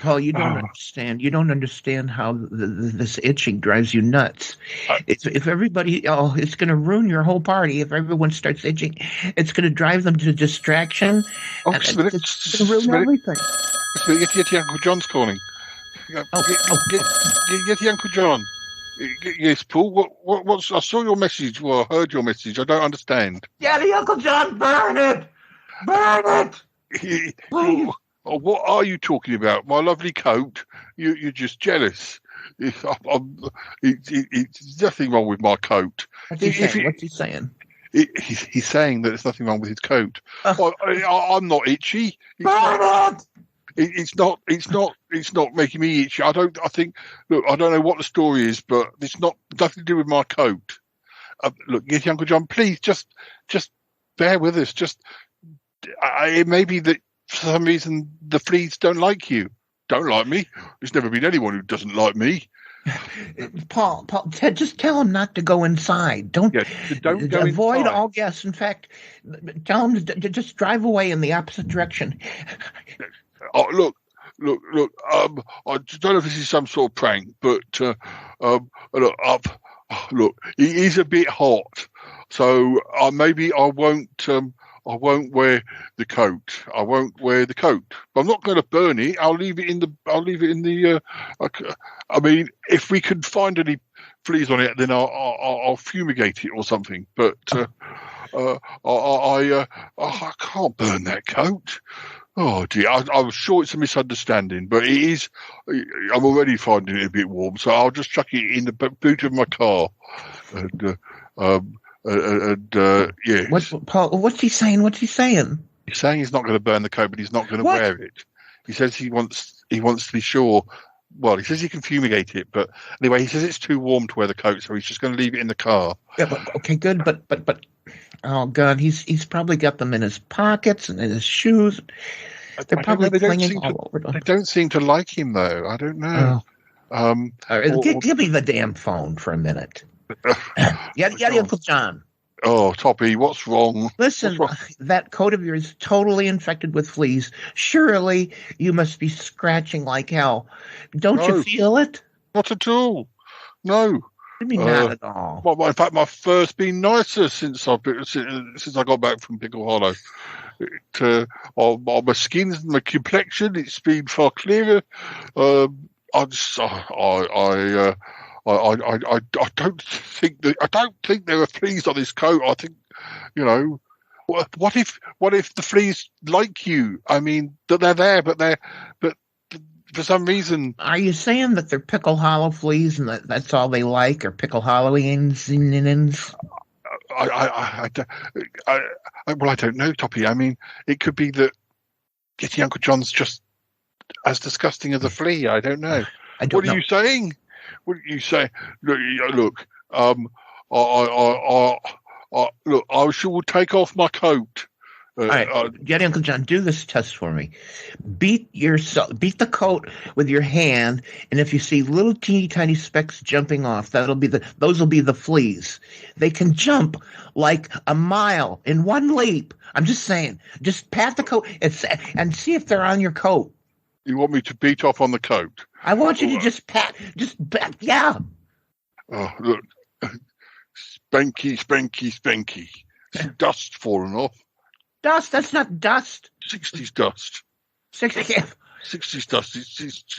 Paul, you don't understand. You don't understand how this itching drives you nuts. If everybody, it's going to ruin your whole party. If everyone starts itching, it's going to drive them to distraction. It's going to ruin everything. Yeti Uncle John's calling. Yeti Uncle John. Yes, Paul. What's? I saw your message. Well, I heard your message. I don't understand. Yeti Uncle John, burn it! Burn it! Please. What are you talking about? My lovely coat? You're just jealous. It's nothing wrong with my coat. What's he saying? He's saying that there's nothing wrong with his coat. I'm not itchy. It's not making me itchy. I don't know what the story is, but it's nothing to do with my coat. Look, Yeti Uncle John, please just bear with us. It may be that for some reason the fleas don't like you. Don't like me. There's never been anyone who doesn't like me. Paul, just tell him not to go inside. Don't go avoid inside. all guests. In fact, tell him to just drive away in the opposite direction. Look. I don't know if this is some sort of prank, but look, he is a bit hot, so maybe I won't wear the coat. I won't wear the coat. But I'm not going to burn it. I'll leave it in the. I mean, if we could find any fleas on it, then I'll fumigate it or something. But I can't burn that coat. Oh dear, I'm sure it's a misunderstanding, but it is. I'm already finding it a bit warm, so I'll just chuck it in the boot of my car. Yes. What, Paul? What's he saying? What's he saying? He's saying he's not going to burn the coat, but he's not going to wear it. He says he wants to be sure. Well, he says he can fumigate it, but anyway, he says it's too warm to wear the coat, so he's just going to leave it in the car. Yeah, okay, good, but oh God, he's probably got them in his pockets and in his shoes. They're probably clinging all over. They don't seem to like him, though. I don't know. Give me the damn phone for a minute. Yeti Uncle John. Oh, Toppy, what's wrong? Listen, that coat of yours is totally infected with fleas. Surely you must be scratching like hell. Don't you feel it? Not at all. No. I mean, not at all. Well, in fact, my fur's been nicer since I got back from Pickle Hollow. My skin, my complexion, it's been far clearer. I don't think there are fleas on this coat. I think, what if the fleas like you? I mean, they're there, but for some reason. Are you saying that they're Pickle Hollow fleas and that's all they like, or Pickle Halloweens? I don't know, Toppy. I mean, it could be that Yeti Uncle John's just as disgusting as a flea. I don't know. What are you saying? What are you saying? Look, I will take off my coat. All right, Yeti Uncle John, do this test for me. Beat the coat with your hand, and if you see little teeny tiny specks jumping off, those will be the fleas. They can jump like a mile in one leap. I'm just saying. Just pat the coat and see if they're on your coat. You want me to beat off on the coat? I want you to just yeah. Oh, look. Spanky. Dust falling off. Dust? That's not dust. 60s dust. 60s dust.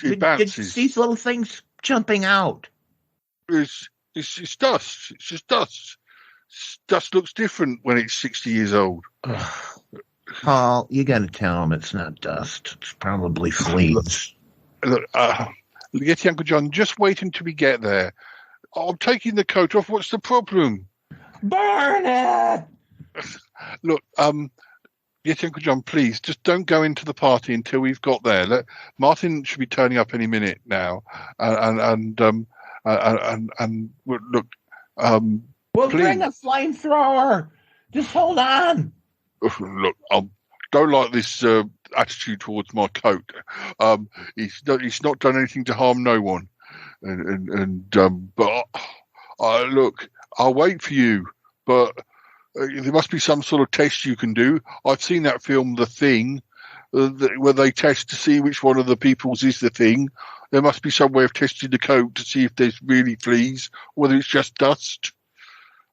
It bounces. It's these little things jumping out. It's dust. It's just dust. Dust looks different when it's 60 years old. Paul, you got to tell him it's not dust. It's probably fleas. Look, Yeti Uncle John, just wait until we get there. I'm taking the coat off. What's the problem? Burn it! Look, Yeti Uncle John, please, just don't go into the party until we've got there. Martin should be turning up any minute now, and look. We'll please. bring a flamethrower. Just hold on. Look, I don't like this attitude towards my coat. He's not done anything to harm no one, but look, I'll wait for you, but. There must be some sort of test you can do. I've seen that film, The Thing, where they test to see which one of the people's is the thing. There must be some way of testing the coat to see if there's really fleas, or whether it's just dust.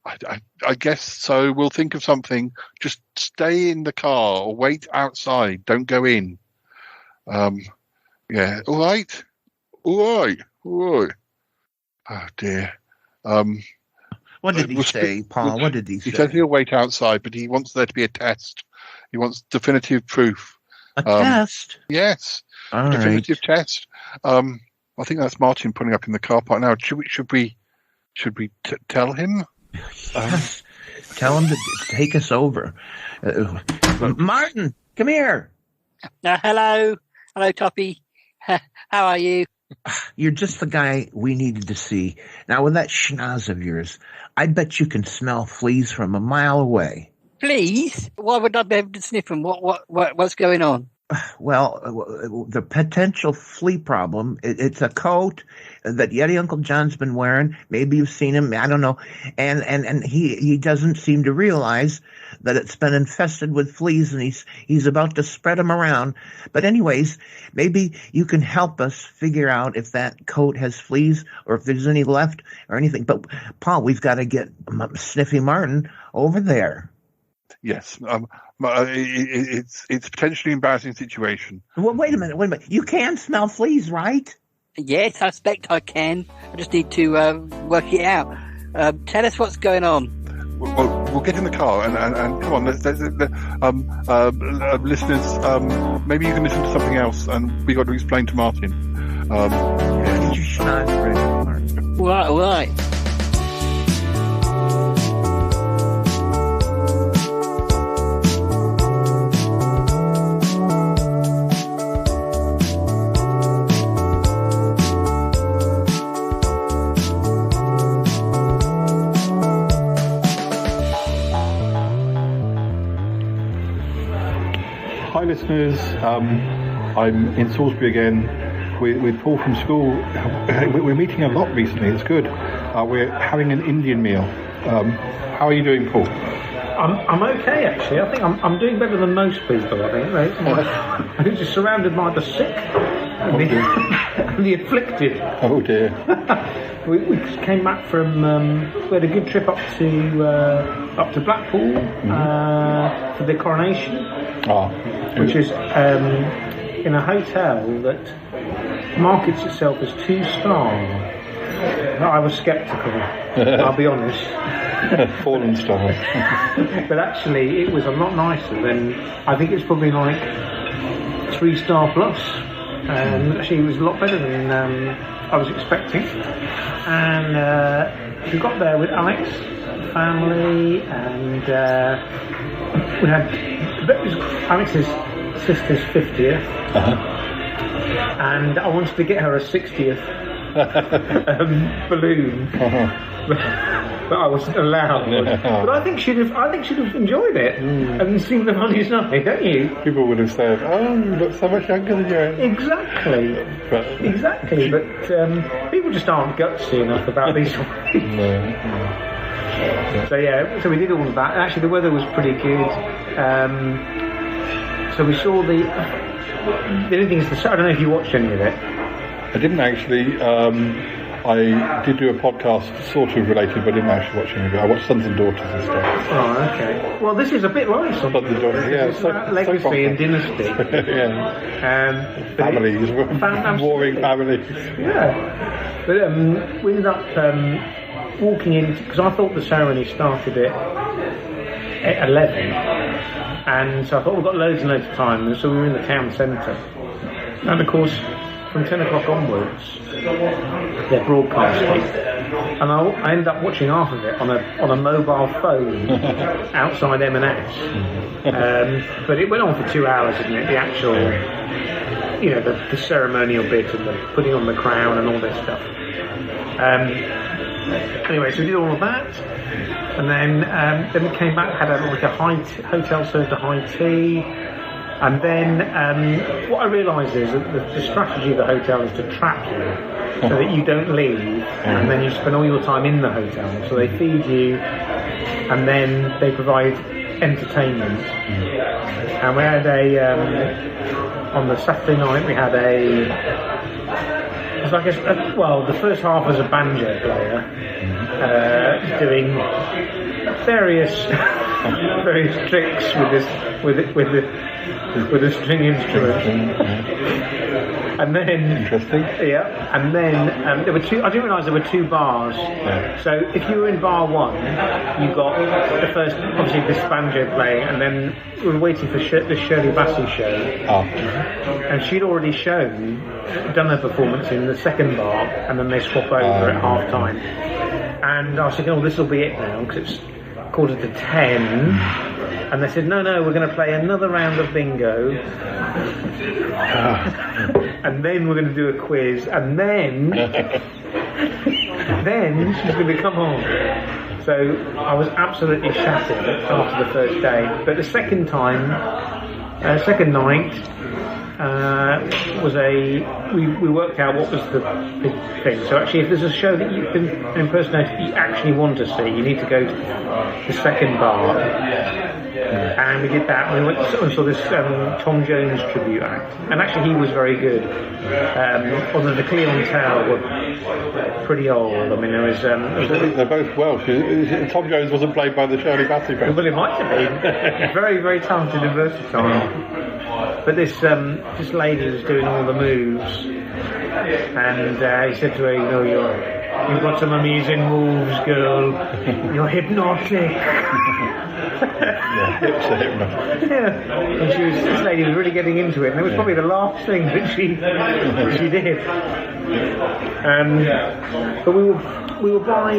I guess so. We'll think of something. Just stay in the car or wait outside. Don't go in. Yeah. All right. Oh dear. What did he say, Paul? What did he say? He said he'll wait outside, but he wants there to be a test. He wants definitive proof. A test? Yes. All definitive test. I think that's Martin putting up in the car park now. Should we tell him? Yes. Tell him to take us over. Martin, come here. Hello, Toppy. How are you? You're just the guy we needed to see. Now, with that schnoz of yours, I bet you can smell fleas from a mile away. Fleas? Why would I be able to sniff them? What's going on? Well, the potential flea problem, it's a coat that Yeti Uncle John's been wearing. Maybe you've seen him, I don't know. And he doesn't seem to realize that it's been infested with fleas, and he's about to spread them around. But anyways, maybe you can help us figure out if that coat has fleas or if there's any left or anything. But Paul, we've got to get Sniffy Martin over there. Yes, it's a potentially embarrassing situation. Well, wait a minute. You can smell fleas, right? Yes, I suspect I can. I just need to work it out. Tell us what's going on. Well, we'll get in the car and come on, listeners. Maybe you can listen to something else, and we got to explain to Martin. Right. Hi listeners, I'm in Salisbury again with Paul from school. We're meeting a lot recently, it's good. We're having an Indian meal. How are you doing, Paul? I'm okay actually. I think I'm doing better than most people. I think I'm just surrounded by the sick and the afflicted. Oh dear. we came back from we had a good trip up to Blackpool for the coronation, which is in a hotel that markets itself as 2-star. I was sceptical, I'll be honest. Fallen stars. But actually it was a lot nicer than, I think it's probably like 3-star plus. Actually it was a lot better than I was expecting. And we got there with Alex, family, and we had, it was Alex's sister's 50th. And I wanted to get her a 60th balloon, but I wasn't allowed. But I think she'd have enjoyed it and seen the funniest night, don't you? People would have said, "Oh, you look so much younger than you." Exactly. But people just aren't gutsy enough about these things. So we did all of that. Actually, the weather was pretty good. So we saw the only thing is, I don't know if you watched any of it. I didn't actually. I did do a podcast sort of related, but I didn't actually watch any of it. I watched Sons and Daughters instead. Oh, okay. Well, this is a bit like Sons and Daughters. Yeah, it's about legacy and dynasty. Families, warring families. Yeah. But we ended up walking in, because I thought the ceremony started at 11. And so I thought we've got loads and loads of time, and so we were in the town centre. And of course, from 10 o'clock onwards, they're broadcasting. And I ended up watching half of it on a mobile phone outside M&S. But it went on for 2 hours, didn't it? The actual, the ceremonial bit and the putting on the crown and all this stuff. Anyway, so we did all of that. And then we came back, had a hotel served a high tea, and then what I realised is that the strategy of the hotel is to trap you so that you don't leave, and then you spend all your time in the hotel. So they feed you, and then they provide entertainment. And we had on the Saturday night we had the first half was a banjo player doing various tricks with the string instrument. And then and then there were two. I didn't realise there were 2 bars. So if you were in bar 1, you got the first, obviously this banjo playing, and then we were waiting for the Shirley Bassey show. And she'd already done her performance in the second bar, and then they swap over at half time. And I was thinking, this will be it now, because it's 9:45. And they said, no, we're going to play another round of bingo. And then we're going to do a quiz. And then she's going to come on. So I was absolutely shattered after the first day. But the second night, we worked out what was the big thing. So actually, if there's a show that you can impersonate, you actually want to see, you need to go to the second bar. And we did that. We went and saw this Tom Jones tribute act, and actually he was very good. Although the clientele were pretty old. I mean, there was. They're both Welsh. Tom Jones wasn't played by the Shirley Bassey band. Well, it might have been. Very, very talented and versatile. But this lady was doing all the moves, and he said to her, You've got some amazing moves, girl. You're hypnotic. Yeah, it's a hypnotic. Yeah. And this lady was really getting into it, and it was probably the last thing that she did. But we will buy.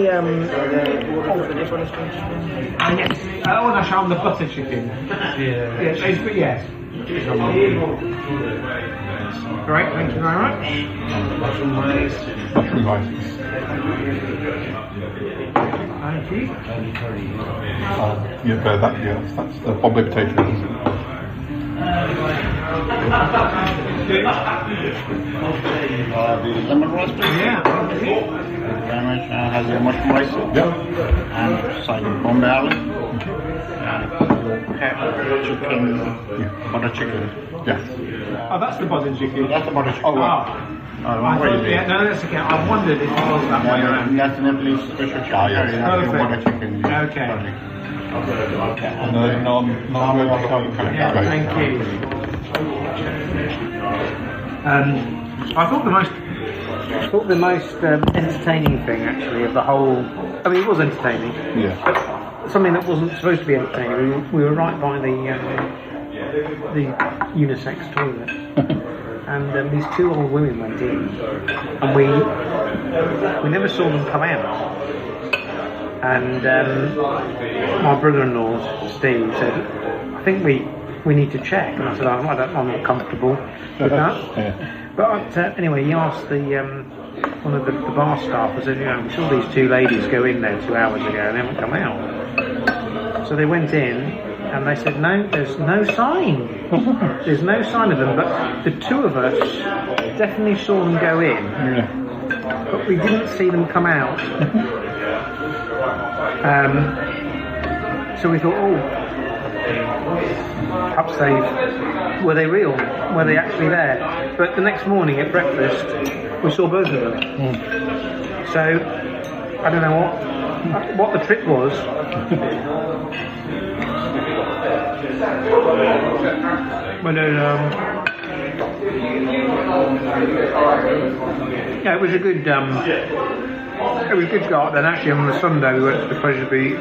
Yes. Oh, that's on the butter chicken. Yeah. Yes. Great, thank you very much. Mushroom rice. Thank you. That's the bombay potatoes. The lemon rice, please? Yeah. Thank you very much. Has your mushroom rice? Yeah. And side of bombay alley. And your chicken, butter chicken. Yeah. Oh, that's the butter chicken. That's the butter chicken. Oh, right. I thought, yeah, no, that's okay. I wondered if it was that way around. That's an Nepalese special chicken. Your butter chicken. Okay. And the Yeah, thank you. I thought the most entertaining thing actually of the whole. I mean, it was entertaining. Yeah. But something that wasn't supposed to be entertaining. We were right by the unisex toilet. And these two old women went in, and we never saw them come out. And my brother-in-law Steve said, "I think we need to check." And I said, "I'm not comfortable with that." Yeah. But anyway, he asked one of the bar staff. I said, "We saw these two ladies go in there 2 hours ago, and they haven't come out." So they went in. And they said, no, there's no sign. There's no sign of them. But the two of us definitely saw them go in. Yeah. But we didn't see them come out. So we thought, perhaps were they real? Were they actually there? But the next morning at breakfast, we saw both of them. So, I don't know what the trick was. But yeah, it was a good start. Then actually on the Sunday we went to the Pleasure Beach,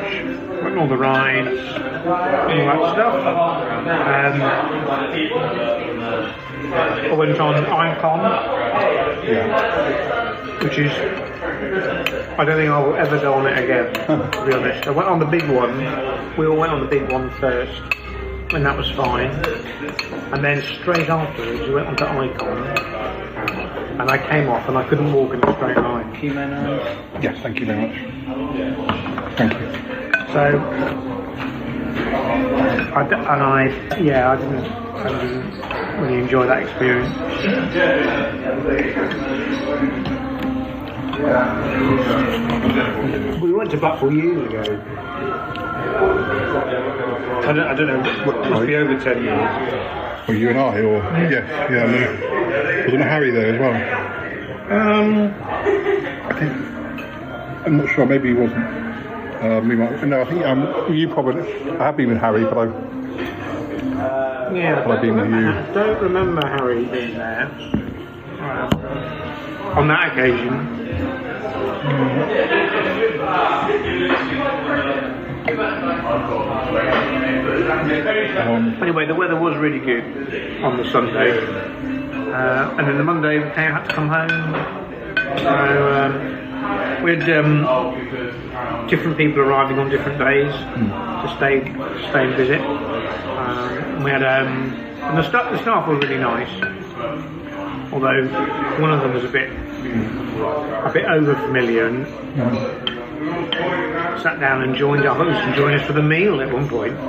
went on all the rides, all that stuff. I went on Icon, which is, I don't think I will ever go on it again, to be honest. I went on the big one. We all went on the big one first, and that was fine. And then straight afterwards, we went on to Icon, and I came off, and I couldn't walk in a straight line. Yes, thank you very much. Thank you. So, I didn't really enjoy that experience. We went to Blackpool years ago. I don't know, it must be over 10 years. Well, you and I, or yes, yeah. Wasn't Harry there as well? I think, I'm not sure. Maybe he wasn't. I think you probably. I have been with Harry, but I've been with you. I don't remember Harry being there on that occasion. Anyway, the weather was really good on the Sunday, and then the Monday I had to come home. So we had different people arriving on different days to stay and visit. We had and the staff were really nice, although one of them was a bit over familiar and sat down and joined up. I was to join us for the meal at one point. I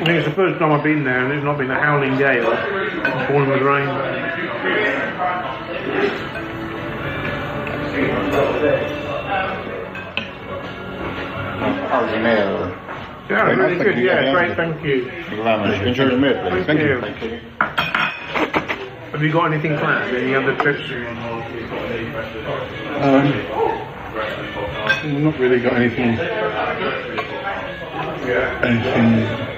think it's the first time I've been there and it's not been a howling gale pouring with rain. How's the meal? Yeah, really good. Yeah, great. Thank you. Enjoy the meal, please. Thank you. Have you got anything planned? Any other trips? We've not really got anything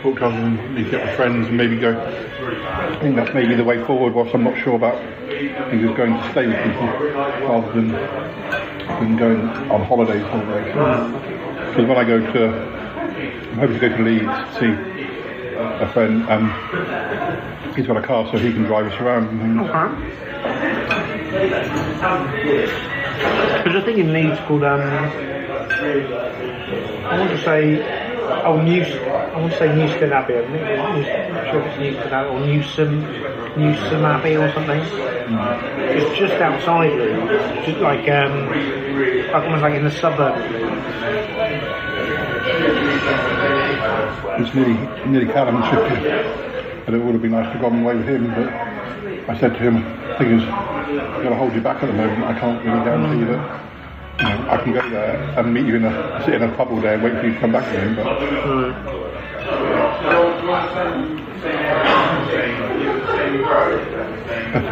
booked other than meet up with friends and maybe go. I think that's maybe the way forward. Whilst I'm not sure about things is going to stay with people rather than going on holidays. Because when I go to, I'm hoping to go to Leeds to see a friend. He's got a car, so he can drive us around and things. There's a thing in Leeds called I want to say Newstead Abbey. I'm not sure if it's Newstead Abbey or Newsom Abbey or something. It's just outside Leeds, just like almost like in the suburb of Leeds. It's nearly Callum shifted, but it would have been nice to go on away with him. But I said to him, the thing is, I've got to hold you back at the moment. I can't really guarantee that. I can go there and meet you sit in a pub all day and wait for you to come back again. But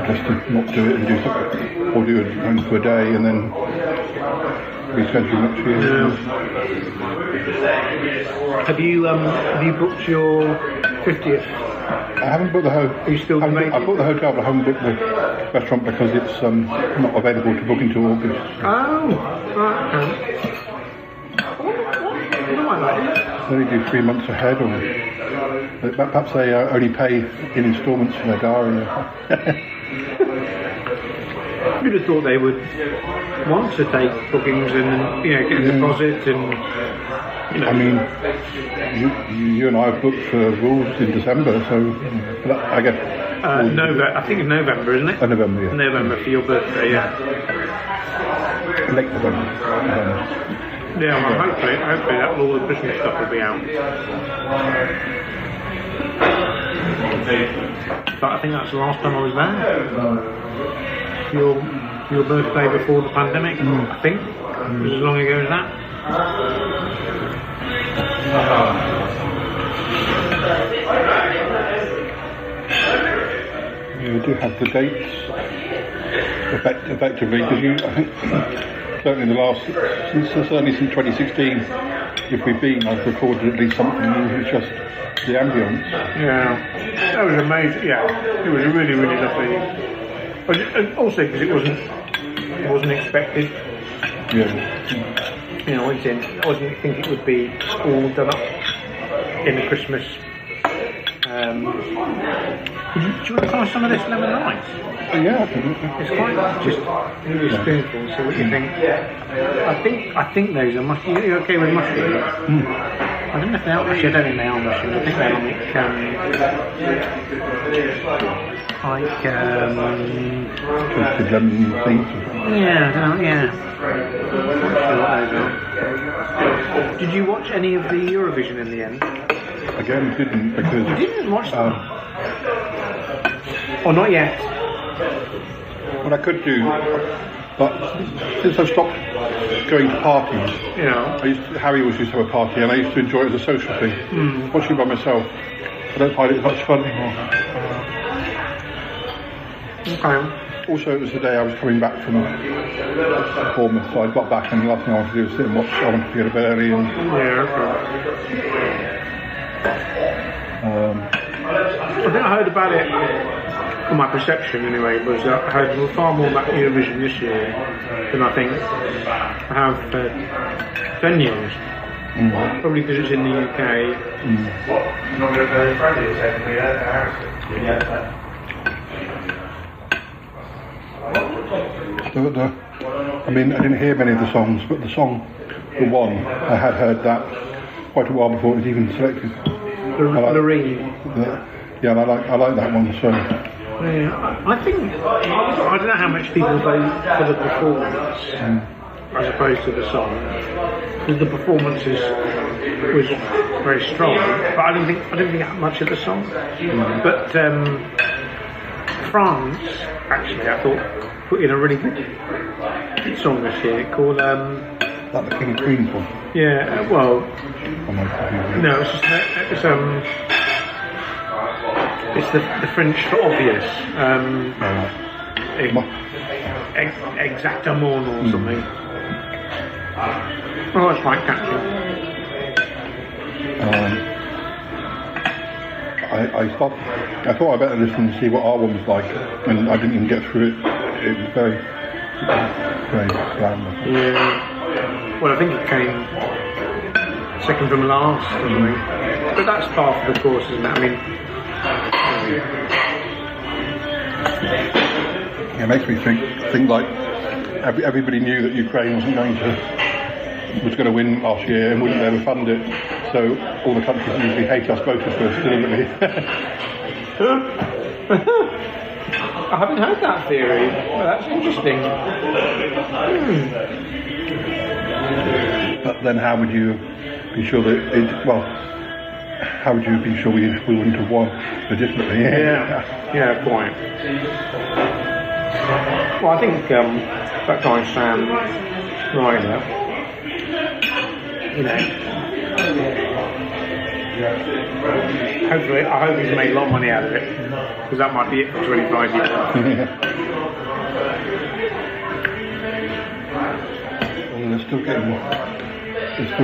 just to not do it and do something, or do it only for a day and then reschedule next year. Have you booked your 50th? I haven't booked the hotel. Are you still I've booked the hotel, but I haven't booked the restaurant because it's not available to book until August. Oh, right. They only do 3 months ahead, or perhaps they only pay in instalments for their diary. You'd have thought they would want to take bookings and get a deposit and. I mean, you and I have booked for Wolves in December, so I guess. I think it's November, isn't it? November, yeah. November for your birthday, yeah. Late November. Yeah, well, hopefully that all the Christmas stuff will be out. But I think that's the last time I was there. Your birthday before the pandemic, I think. It was as long ago as that. Yeah, we do have the dates effectively, because I think certainly since 2016, if we've been, I've recorded at least something new. It's just the ambience. Yeah, that was amazing. Yeah, it was really, really lovely. But also because it wasn't expected. Yeah. I didn't think it would be all done up in the Christmas. Do you want to try some of this lemon ice? Yeah, it's quite just really spoonful. So what do you think? I think those are mushrooms. Are you okay with mushrooms? I don't know if they are. Actually, I don't think they are mushrooms. I think they're toasted lemon seeds. Yeah. Did you watch any of the Eurovision in the end? Again, didn't, because... You didn't watch them? Or not yet? What I could do, but since I've stopped going to parties, Harry used to have a party and I used to enjoy it as a social thing. Watching by myself, I don't find it as much fun anymore. Okay. Also, it was the day I was coming back from Bournemouth, so I got back and the last thing I wanted to do was sit and watch. I wanted to get to bed early and... I think I heard about it, from my perception anyway, was that I heard far more about Eurovision this year than I think I have 10 years. Probably because it's in the UK. I mean, I didn't hear many of the songs, but the song, The One, I had heard that quite a while before it was even selected. Loreen. Yeah, I like that one. So. Yeah, I think I don't know how much people vote for the performance as opposed to the song, because the performance was very strong, but I don't think that much of the song. But France, actually, I thought put in a really good song this year called like the King and Queen song. Yeah, well, no, it's the French for obvious. Exactement or something. Oh, that's quite catchy. I thought I'd better listen and see what our one was like, and I didn't even get through it. It was very bland. Yeah. Well, I think it came second from last, I think. But that's part of the course, isn't it? I mean, it makes me think like everybody knew that Ukraine was going to win last year and wouldn't ever fund it. So all the countries usually hate us voters first, deliberately. I haven't heard that theory. Well, that's interesting. But then how would you be sure that how would you be sure we wouldn't have won legitimately? Yeah, quite. Well, I think that guy Sam Ryder, hopefully, I hope he's made a lot of money out of it, because that might be it for 25 years. Well, they're still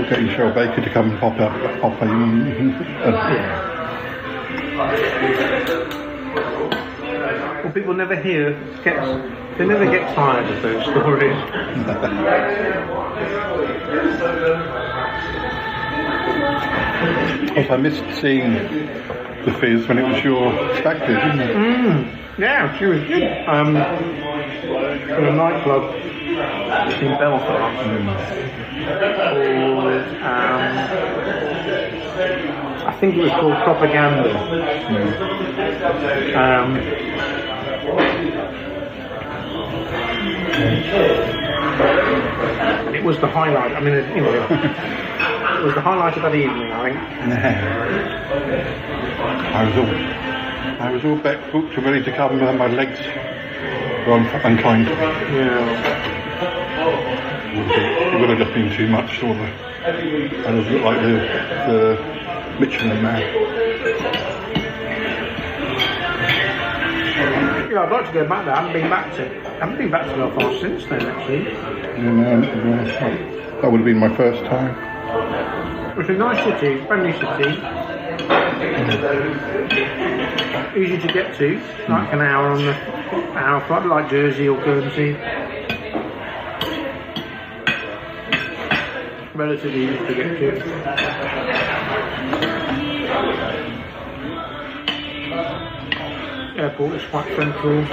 getting Cheryl Baker to come and pop in. Well, people never they never get tired of those stories. Also, I missed seeing the Fizz when it was your perspective, didn't it? Yeah, she was good. In a nightclub in Belfast called, I think it was called Propaganda. And it was the highlight. I mean, it was the highlight of that evening, I think. I was all booked and ready to come, and my legs were unkind. Yeah. It would have just been too much, sort of. I just looked like the Michelin Man. Yeah, I'd like to go back there. I haven't been back to Belfast since then, actually. That would have been my first time. It's a nice city, friendly city. Easy to get to, like an hour flight, like Jersey or Guernsey. Relatively easy to get to. Airport is quite central.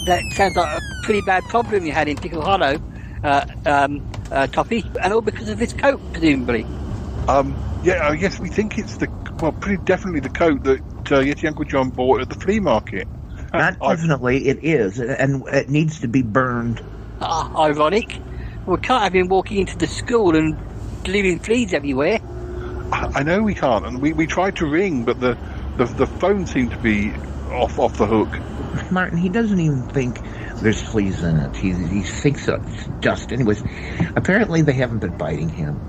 That sounds like a pretty bad problem you had in Tickle Hollow, Toppy, and all because of this coat, presumably. Yes, we think it's pretty definitely the coat that Yeti Uncle John bought at the flea market. Not definitely, it is, and it needs to be burned. Ironic. We can't have him walking into the school and leaving fleas everywhere. I know we can't, and we tried to ring, but the phone seemed to be off the hook. Martin, he doesn't even think there's fleas in it. He thinks it's dust. Anyways, apparently they haven't been biting him.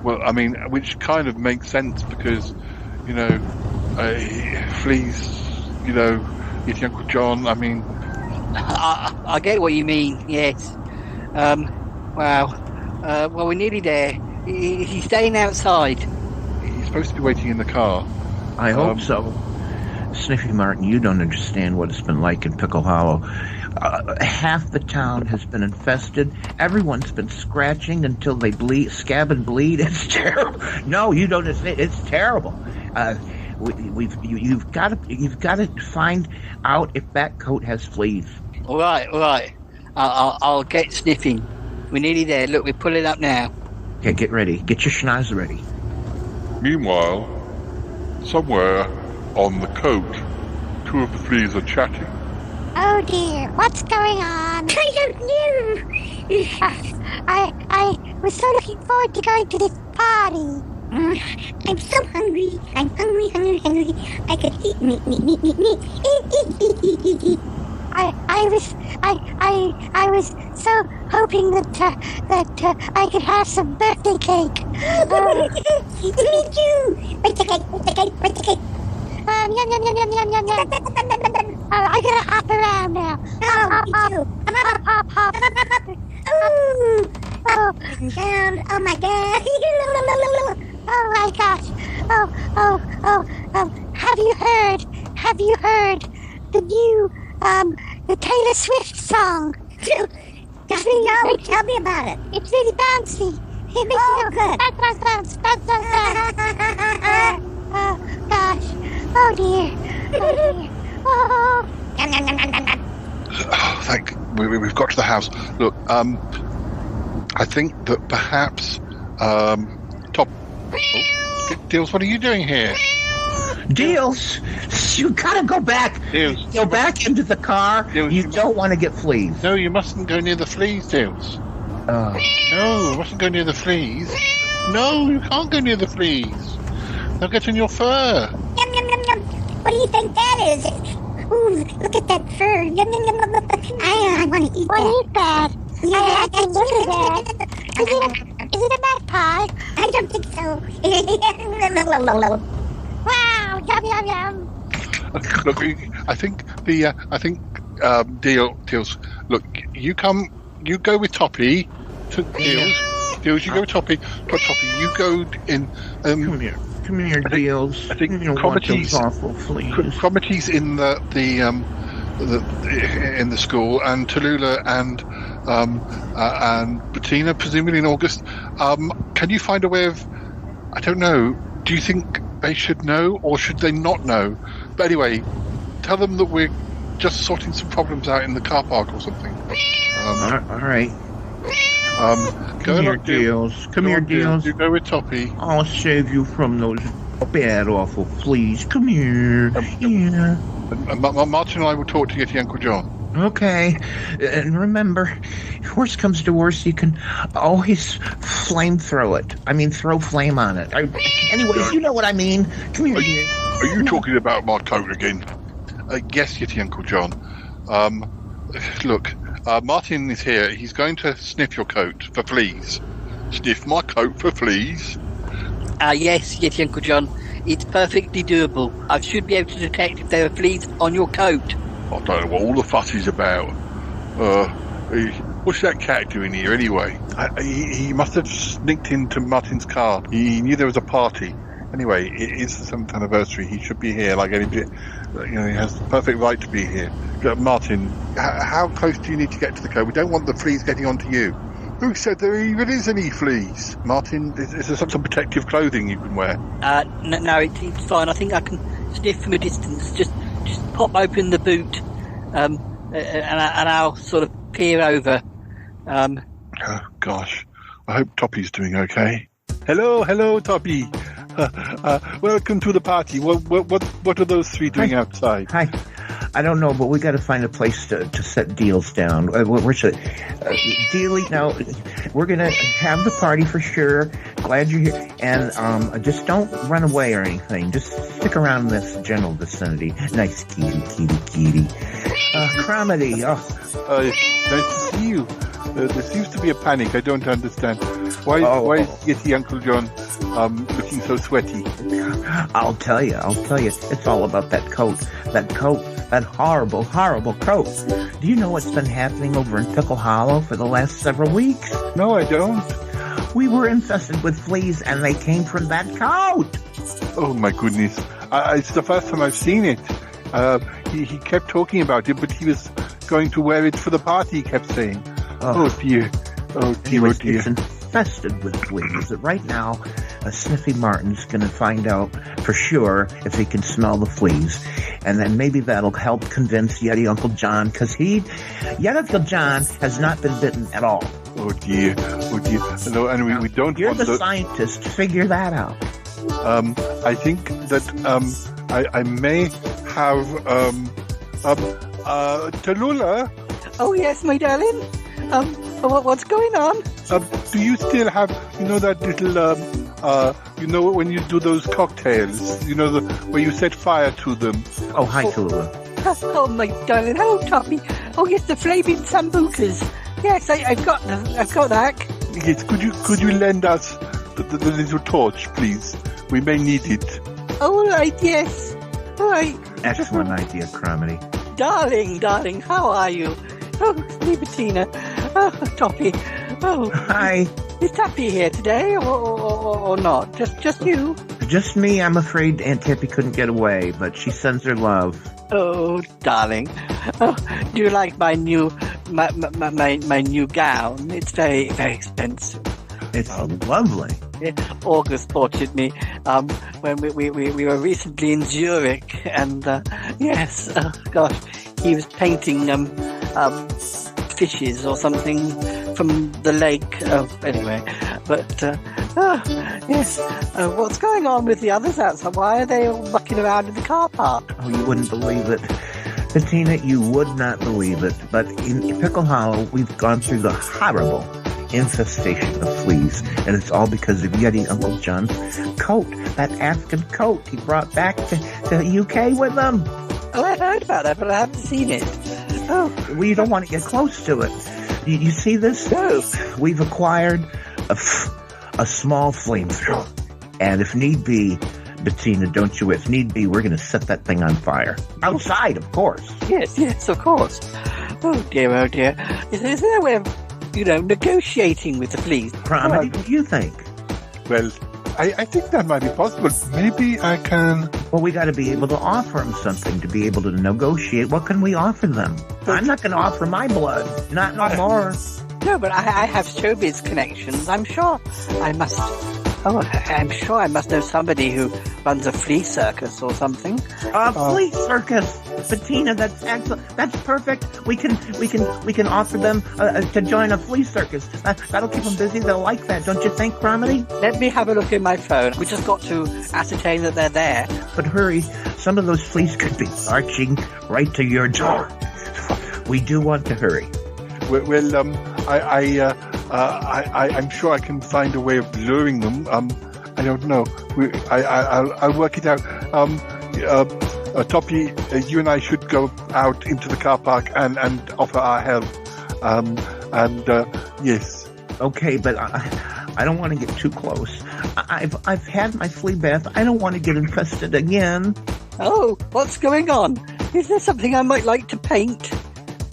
Well, I mean, which kind of makes sense because, fleas, Yeti Uncle John, I mean... I get what you mean, yes. Well, we're nearly there. Is he staying outside? He's supposed to be waiting in the car. I hope so. Sniffy Martin, you don't understand what it's been like in Pickle Hollow. Half the town has been infested. Everyone's been scratching until they scab and bleed. It's terrible. No, you don't understand. It's terrible. You've got to find out if that coat has fleas. All right. I'll get sniffing. We're nearly there. Look, we're pulling up now. Okay, get ready. Get your schnoz ready. Meanwhile, somewhere on the coat, two of the fleas are chatting. Oh dear, what's going on? I don't know. I was so looking forward to going to this party. I'm so hungry. I'm hungry. I could eat meat. I was so hoping that I could have some birthday cake. Me too. Where's the cake? Yum. I gotta hop around now. Me too. Hop. Down. Oh my god. Oh my gosh. Have you heard the new the Taylor Swift song? Tell me about it. It's really bouncy. It makes you good. Bounce. Oh gosh. Oh dear. Oh. We've got to the house. Look, I think that perhaps Deals, what are you doing here? Deals, you gotta go back. Deals, go back into the car. Deals, you don't want to get fleas. No, you mustn't go near the fleas, Deals. No, you mustn't go near the fleas. No, you can't go near the fleas. They'll get in your fur. Yum. What do you think that is? Ooh, look at that fur. Yum. I want to eat that. Yeah, I can look at that. Is it a magpie? I don't think so. Wow, yum. Look, I think Deals. Look, you go with Toppy. Deals, you go with Toppy. Toppy, you go in. Come here, Deals. I think Cromitty's in the school, and Tallulah and Bettina, presumably in August. Can you find a way of? I don't know. Do you think they should know, or should they not know? But anyway, tell them that we're just sorting some problems out in the car park or something. All right. Come here, Deals. Come here, Deals. You go with Toppy. I'll save you from those bad, awful fleas. Come here. Martin and I will talk to Yeti Uncle John. Okay. And remember, if worst comes to worst, you can always throw it. I mean, throw flame on it. Anyways, you know what I mean. Come here, dear. Are you talking about my coat again? Yes, Yeti Uncle John. Look, Martin is here. He's going to sniff your coat for fleas. Sniff my coat for fleas? Yes, Yeti Uncle John. It's perfectly doable. I should be able to detect if there are fleas on your coat. I don't know what all the fuss is about. What's that cat doing here anyway? He must have sneaked into Martin's car. He knew there was a party. Anyway, it is the 7th anniversary. He should be here like anybody. He has the perfect right to be here. Martin, how close do you need to get to the coat? We don't want the fleas getting onto you. Who said there even is any fleas? Martin, is there some protective clothing you can wear? No, it's fine. I think I can sniff from a distance. Just pop open the boot, and I'll sort of peer over. Oh gosh, I hope Toppy's doing okay. Hello, Toppy. Welcome to the party. What are those three doing outside? Hi. I don't know, but we got to find a place to set Deals down. Where should Dealy? Now, we're gonna have the party for sure. Glad you're here, and just don't run away or anything. Just stick around in this general vicinity. Nice kitty. Cromitty. Nice to see you. There seems to be a panic. I don't understand. Why is Yeti Uncle John looking so sweaty? I'll tell you. It's all about that coat. That horrible coat. Do you know what's been happening over in Pickle Hollow for the last several weeks? No, I don't. We were infested with fleas, and they came from that coat. Oh my goodness! It's the first time I've seen it. He kept talking about it, but he was going to wear it for the party. He kept saying, "Oh dear, oh dear." It's infested with fleas. Right now, Sniffy Martin's going to find out for sure if he can smell the fleas. And then maybe that'll help convince Yeti Uncle John, because Yeti Uncle John has not been bitten at all. Oh dear. No, and we don't You're want the scientist. Figure that out. I think that I may have Tallulah. Oh yes, my darling. What's going on? Do you still have, that little, when you do those cocktails, where you set fire to them? Oh, hi, Tallulah. Oh, my darling. Hello, Toppy. Oh, yes, the flaming sambucas. Yes, I've got them. I've got that. Yes, could you lend us the little torch, please? We may need it. All right, yes. All right. Excellent idea, Cromedy. Darling, how are you? Oh, Bettina. Oh, Toppy. Oh. Hi. Is Tappy here today, or not? Just you? Just me. I'm afraid Aunt Tippy couldn't get away, but she sends her love. Oh, darling. Oh, do you like my new gown? It's very, very expensive. It's lovely. August bought it me when we were recently in Zurich, and yes, gosh, he was painting fishes or something from the lake. Anyway, but yes, what's going on with the others outside? Why are they all mucking around in the car park? Oh, you wouldn't believe it. Bettina, you would not believe it, but in Pickle Hollow, we've gone through the horrible infestation of fleas, and it's all because of Yeti Uncle John's coat, that African coat he brought back to the UK with him. Oh, I heard about that, but I haven't seen it. Oh, we don't want to get close to it. You see this? No. We've acquired a small flamethrower, and if need be, Bettina, don't you? If need be, we're going to set that thing on fire outside, of course. Yes, of course. Oh dear. Is there a way of negotiating with the fleas? Cromedy, what do you think? Well, I think that might be possible. Maybe I can... Well, we got to be able to offer them something to be able to negotiate. What can we offer them? I'm not going to offer my blood. Not no more. No, but I have showbiz connections. I'm sure I must... Oh, I'm sure I must know somebody who runs a flea circus or something. A flea circus, Bettina. That's excellent. That's perfect. We can offer them to join a flea circus. That'll keep them busy. They'll like that, don't you think, Cromedy? Let me have a look in my phone. We just got to ascertain that they're there. But hurry, some of those fleas could be marching right to your door. We do want to hurry. Well, I'm sure I can find a way of luring them. I don't know. I'll work it out. Toppy, you and I should go out into the car park and offer our help. Yes. Okay, but I don't want to get too close. I've had my flea bath. I don't want to get infested again. Oh, what's going on? Is there something I might like to paint?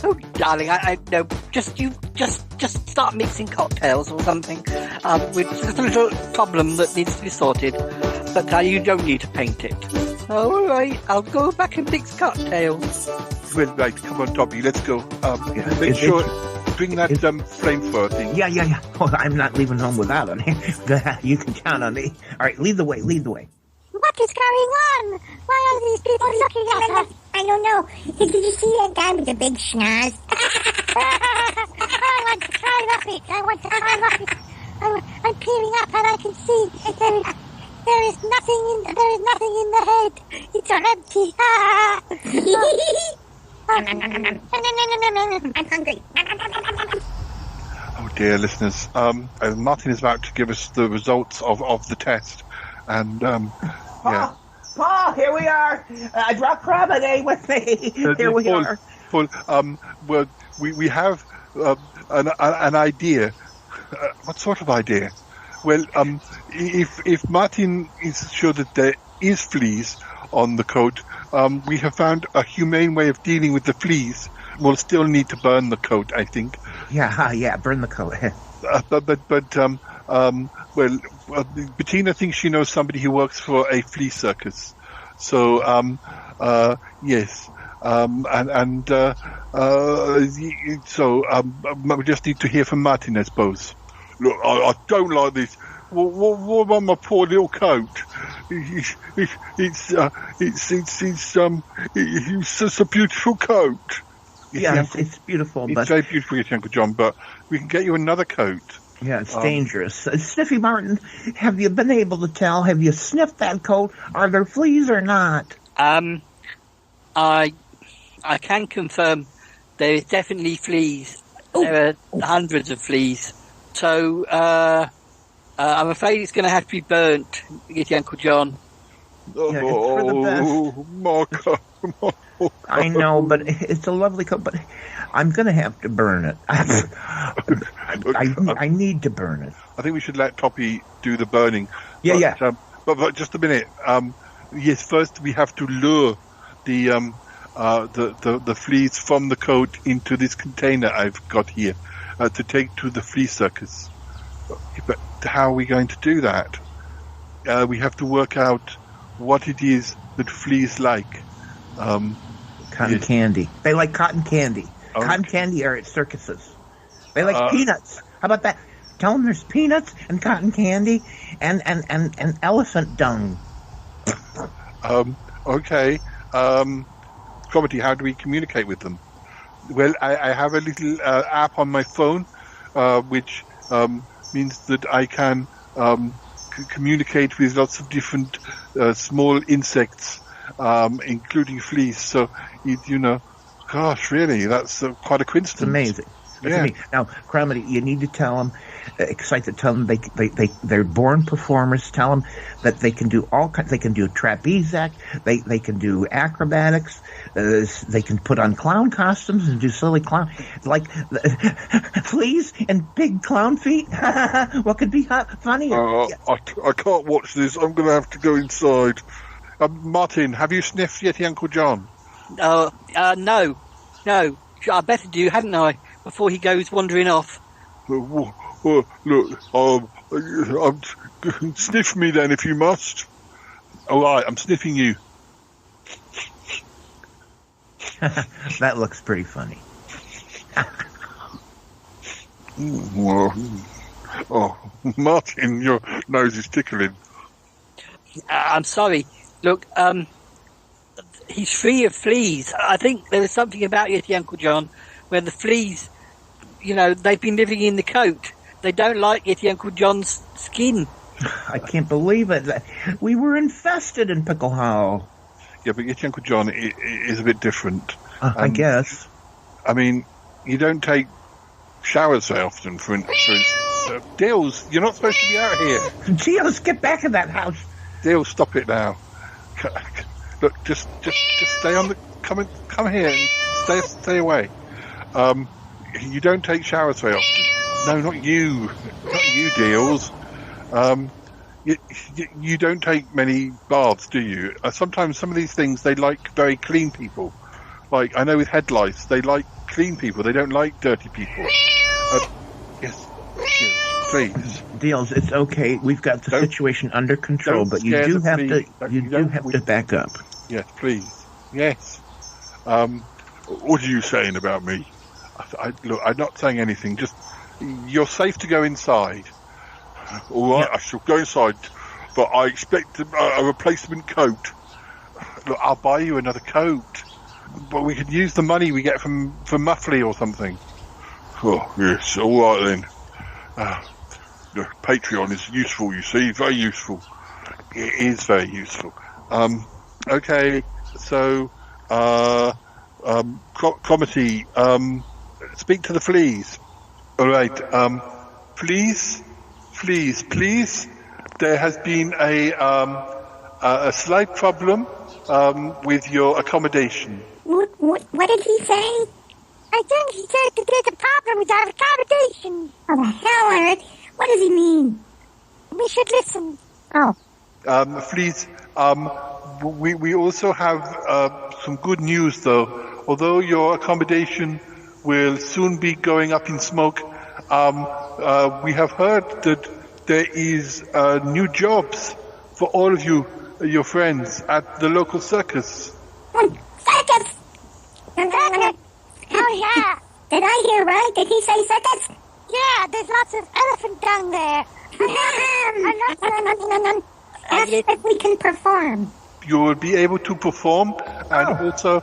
Oh, darling, I no, just start mixing cocktails or something. With just a little problem that needs to be sorted, but you don't need to paint it. All right, I'll go back and mix cocktails. Well, right, come on, Toppy, let's go. Make sure bring that flamethrower thing. Yeah. Oh, I'm not leaving home without it. You can count on me. All right, lead the way. What is going on? Why are these people looking at us? I don't know. Did you see that guy with the big schnoz? I want to climb up it. I'm peering up and I can see there is nothing in the head. It's empty. I'm hungry. Oh dear, listeners. Martin is about to give us the results of the test. And, yeah. Paul, here we are. I brought Cromedy with me. Here we are. Paul, well, we have an idea. What sort of idea? Well, if Martin is sure that there is fleas on the coat, we have found a humane way of dealing with the fleas. We'll still need to burn the coat, I think. Yeah, burn the coat. Well, Bettina thinks she knows somebody who works for a flea circus. So, yes. So we just need to hear from Martin, I suppose. Look, I don't like this what about my poor little coat? It's just a beautiful coat. Yeah, it's beautiful. It's but very beautiful, yes, Uncle John, but we can get you another coat. Yeah, it's dangerous. Sniffy Martin, have you been able to tell? Have you sniffed that coat? Are there fleas or not? I can confirm there is definitely fleas. There are hundreds of fleas. So I'm afraid it's going to have to be burnt, Yeti Uncle John. Yeah, it's for the best. I know, but it's a lovely coat, but I'm going to have to burn it. I need to burn it. I think we should let Toppy do the burning. Yeah. But just a minute. Yes, first we have to lure the fleas from the coat into this container I've got here to take to the flea circus. But how are we going to do that? We have to work out what it is that fleas like. Cotton candy. They like cotton candy. Okay. Cotton candy are at circuses. They like peanuts. How about that? Tell them there's peanuts and cotton candy and elephant dung. Okay. Comedy, how do we communicate with them? Well, I have a little app on my phone, which means that I can communicate with lots of different small insects, including fleas. So, gosh, really, that's quite a coincidence. It's amazing. Amazing. Now, Cromedy, you need to tell them, tell them they're born performers. Tell them that they can do all kinds. They can do trapeze act. They can do acrobatics. They can put on clown costumes and do silly clown, like fleas and big clown feet. What could be funnier? I can't watch this. I'm going to have to go inside. Martin, have you sniffed Yeti Uncle John? No. I better do, hadn't I? Before he goes wandering off. Look, sniff me then if you must. All right, I'm sniffing you. That looks pretty funny. Martin, your nose is tickling. I'm sorry. Look, he's free of fleas. I think there is something about Yeti Uncle John where the fleas, they've been living in the coat. They don't like Yeti Uncle John's skin. I can't believe it. We were infested in Pickle Hollow. Yeah, but Yeti Uncle John is a bit different. I guess. I mean, you don't take showers very often, for instance. Dills, you're not supposed to be out here. Dills, get back in that house. Dills, stop it now. Look, just stay on the... Come here and stay away. You don't take showers very often. No, not you. Not you, Deals. You don't take many baths, do you? Sometimes some of these things, they like very clean people. Like, I know with head lice, they like clean people. They don't like dirty people. Yes, please. Deals, it's okay. We've got the situation under control, but you do have to back up. Yes, please. Yes. What are you saying about me? Look, I'm not saying anything. Just, you're safe to go inside. All right, I shall go inside, but I expect a replacement coat. Look, I'll buy you another coat, but we could use the money we get from Muffley or something. Oh, yes, all right then. The Patreon is useful, you see, very useful. It is very useful. Okay, so, comedy, speak to the fleas. All right, please. There has been a slight problem with your accommodation. What did he say? I think he said that there's a problem with our accommodation. Oh, the hell, Eric. What does he mean? We should listen. Oh. Please, we also have some good news, though. Although your accommodation will soon be going up in smoke, we have heard that there is new jobs for all of you, your friends, at the local circus. Circus! Oh, yeah. Did I hear right? Did he say circus? Yeah, there's lots of elephant dung there. Ask if we can perform. You will be able to perform, and also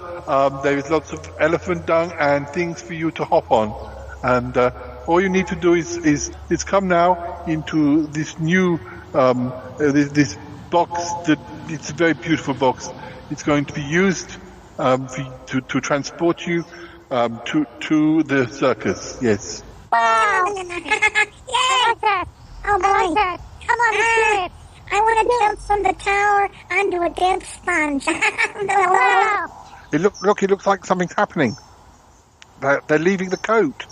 there is lots of elephant dung and things for you to hop on. And all you need to do is come now into this new this box. It's a very beautiful box. It's going to be used to transport you to the circus. Yes. Wow! Yes! Oh boy! Come on, let's do it! I want to jump from the tower onto a damp sponge. It looks like something's happening. They're leaving the coat.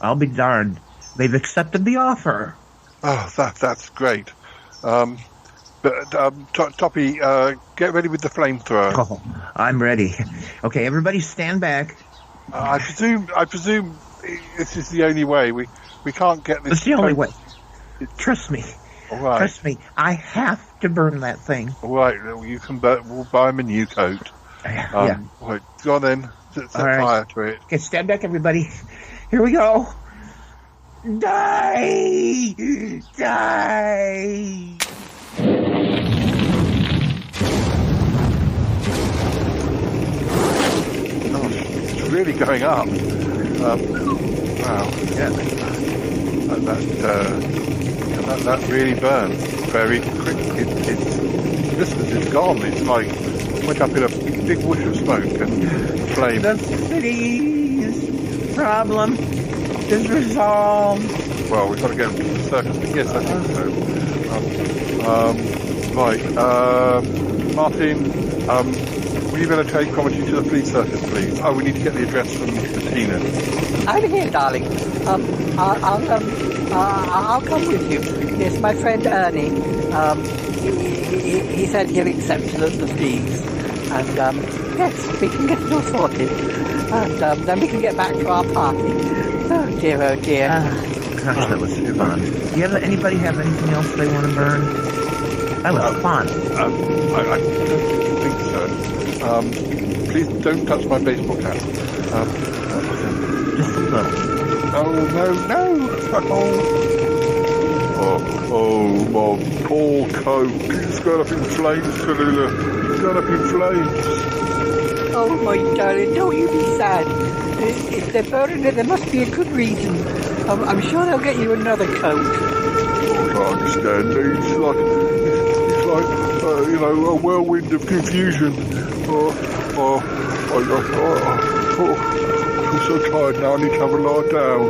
I'll be darned. They've accepted the offer. Oh, that's great. Toppy, get ready with the flamethrower. Oh, I'm ready. Okay, everybody stand back. I presume this is the only way. We can't get this. It's the only way. Trust me. All right. Trust me. I have to burn that thing. All right. You can. We'll buy him a new coat. Yeah. Right, go on then. Set fire to it. Okay, stand back, everybody. Here we go. Die! Die! Oh, it's really going up. Wow. Yeah. That really burns very quick. It's gone. It's like went up in a big whoosh of smoke and flame. The city's problem is resolved. Well, we've got to get them to the circus. Yes, I think so. Right. Martin, will you better take Comedy to the police circus, please? Oh, we need to get the address from Tina. I'm here, darling. I'll come with you. Yes, my friend Ernie. He said he'll accept the fees, and yes, we can get it all sorted, and then we can get back to our party. Oh dear, oh dear. Gosh, that was fun. Anybody have anything else they want to burn? That was fun. I don't think so. Please don't touch my baseball cap. Just a little. No. Oh, my poor coat. It's gone up in flames, Tallulah. It's gone up in flames. Oh, my darling, don't you be sad. If they're burning it, there must be a good reason. I'm sure they'll get you another coat. I can't understand. It's like a whirlwind of confusion. I'm so tired now. I need to have a lie down.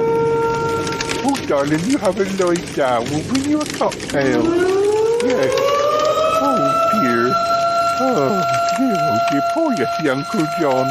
Oh, darling, you have a lie down. We'll bring you a cocktail. Yes. Oh, dear. Oh, dear. Poor Yeti Uncle John.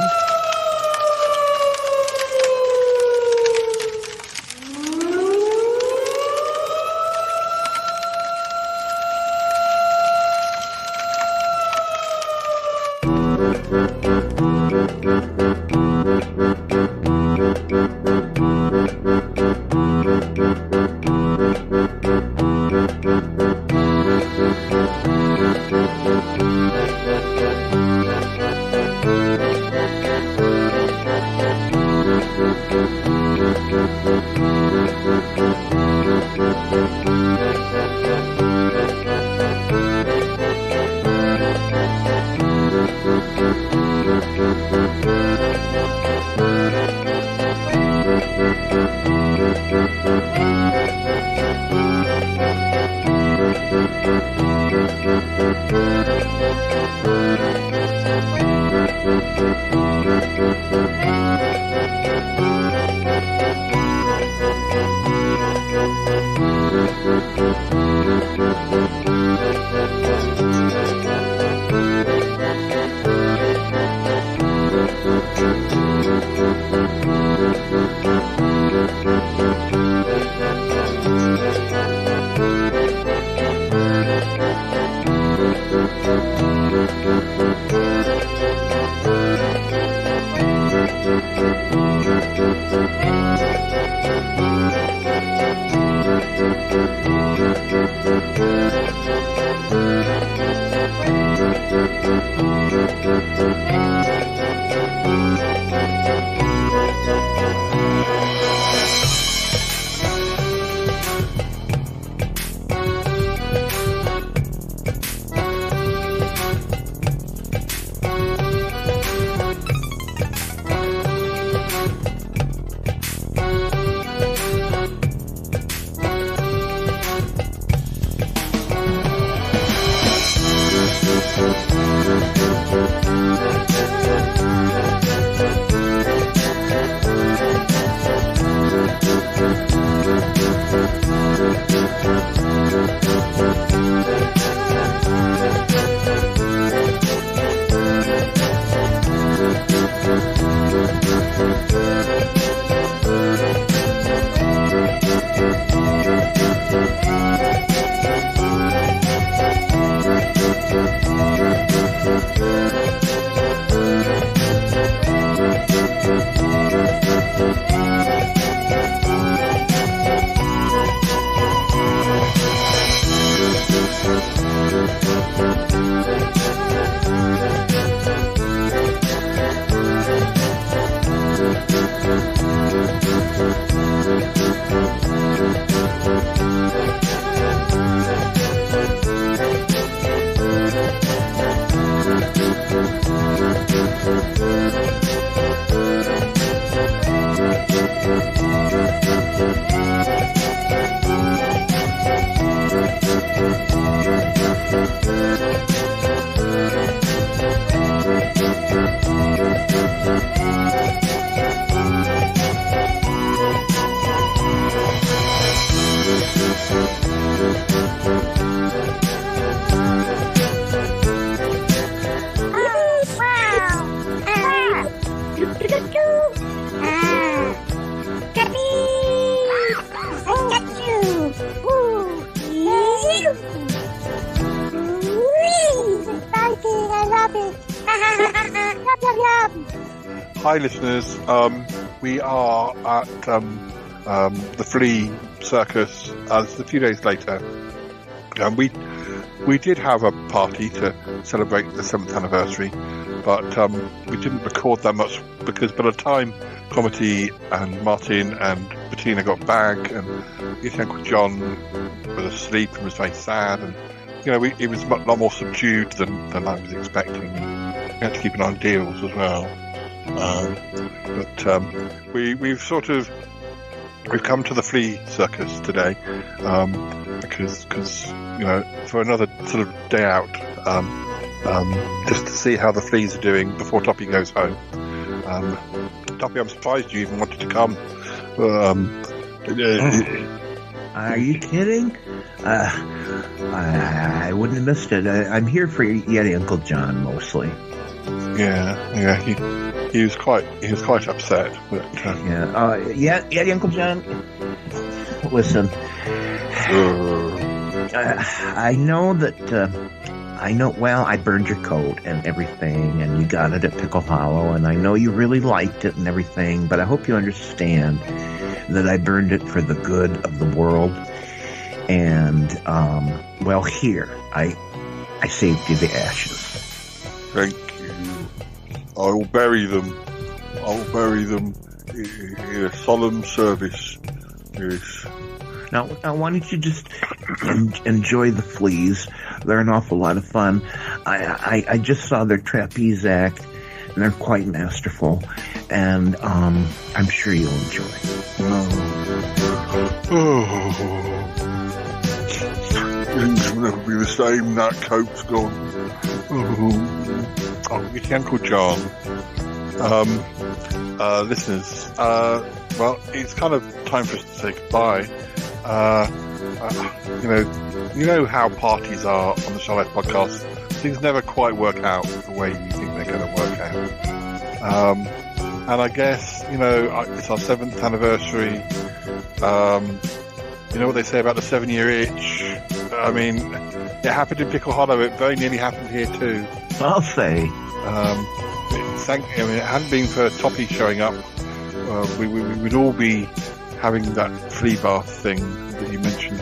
Hi, listeners. We are at the Flea Circus. It's a few days later, and we did have a party to celebrate the 7th anniversary, but we didn't record that much because by the time Comedy and Martin and Bettina got back, and his Uncle John was asleep and was very sad, and it was a lot more subdued than I was expecting. We had to keep an eye on deals as well. We've come to the Flea Circus today because for another sort of day out, just to see how the fleas are doing before Toppy goes home. Toppy, I'm surprised you even wanted to come. Are you kidding? I wouldn't have missed it. I'm here for Yeti Uncle John mostly. Yeah. He was quite upset. But, Yeti Uncle John. Listen, I know that. Well, I burned your coat and everything, and you got it at Pickle Hollow, and I know you really liked it and everything, but I hope you understand that I burned it for the good of the world. And, here, I saved you the ashes. Thank you. I will bury them. In a solemn service. Yes. Now, why don't you just enjoy the fleas? They're an awful lot of fun. I just saw their trapeze act, and they're quite masterful. And I'm sure you'll enjoy. Things will never be the same. That coat's gone. It's Uncle John. Listeners, it's kind of time for us to say goodbye. You know how parties are on the Charlotte podcast. Things never quite work out the way you think they're going to work out. And I guess, it's our 7th anniversary. You know what they say about the 7-year itch? I mean, it happened in Pickle Hollow. It very nearly happened here too. I'll say. It hadn't been for Toppy showing up, we would all be having that flea bath thing that you mentioned.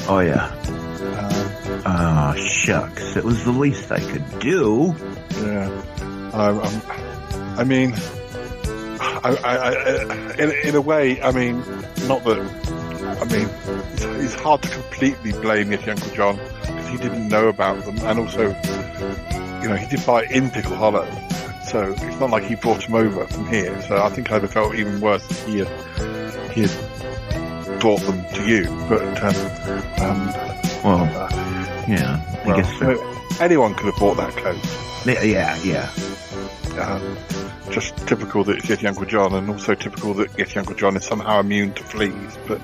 Oh yeah. Shucks! It was the least I could do. Yeah. In a way, not that. It's hard to completely blame Yeti Uncle John because he didn't know about them, and also, he did buy it in Pickle Hollow, so it's not like he brought them over from here. So I think I'd have felt even worse if he had brought them to you. But I guess so. anyone could have bought that coat. Yeah. Just typical that it's Yeti Uncle John, and also typical that Yeti Uncle John is somehow immune to fleas, but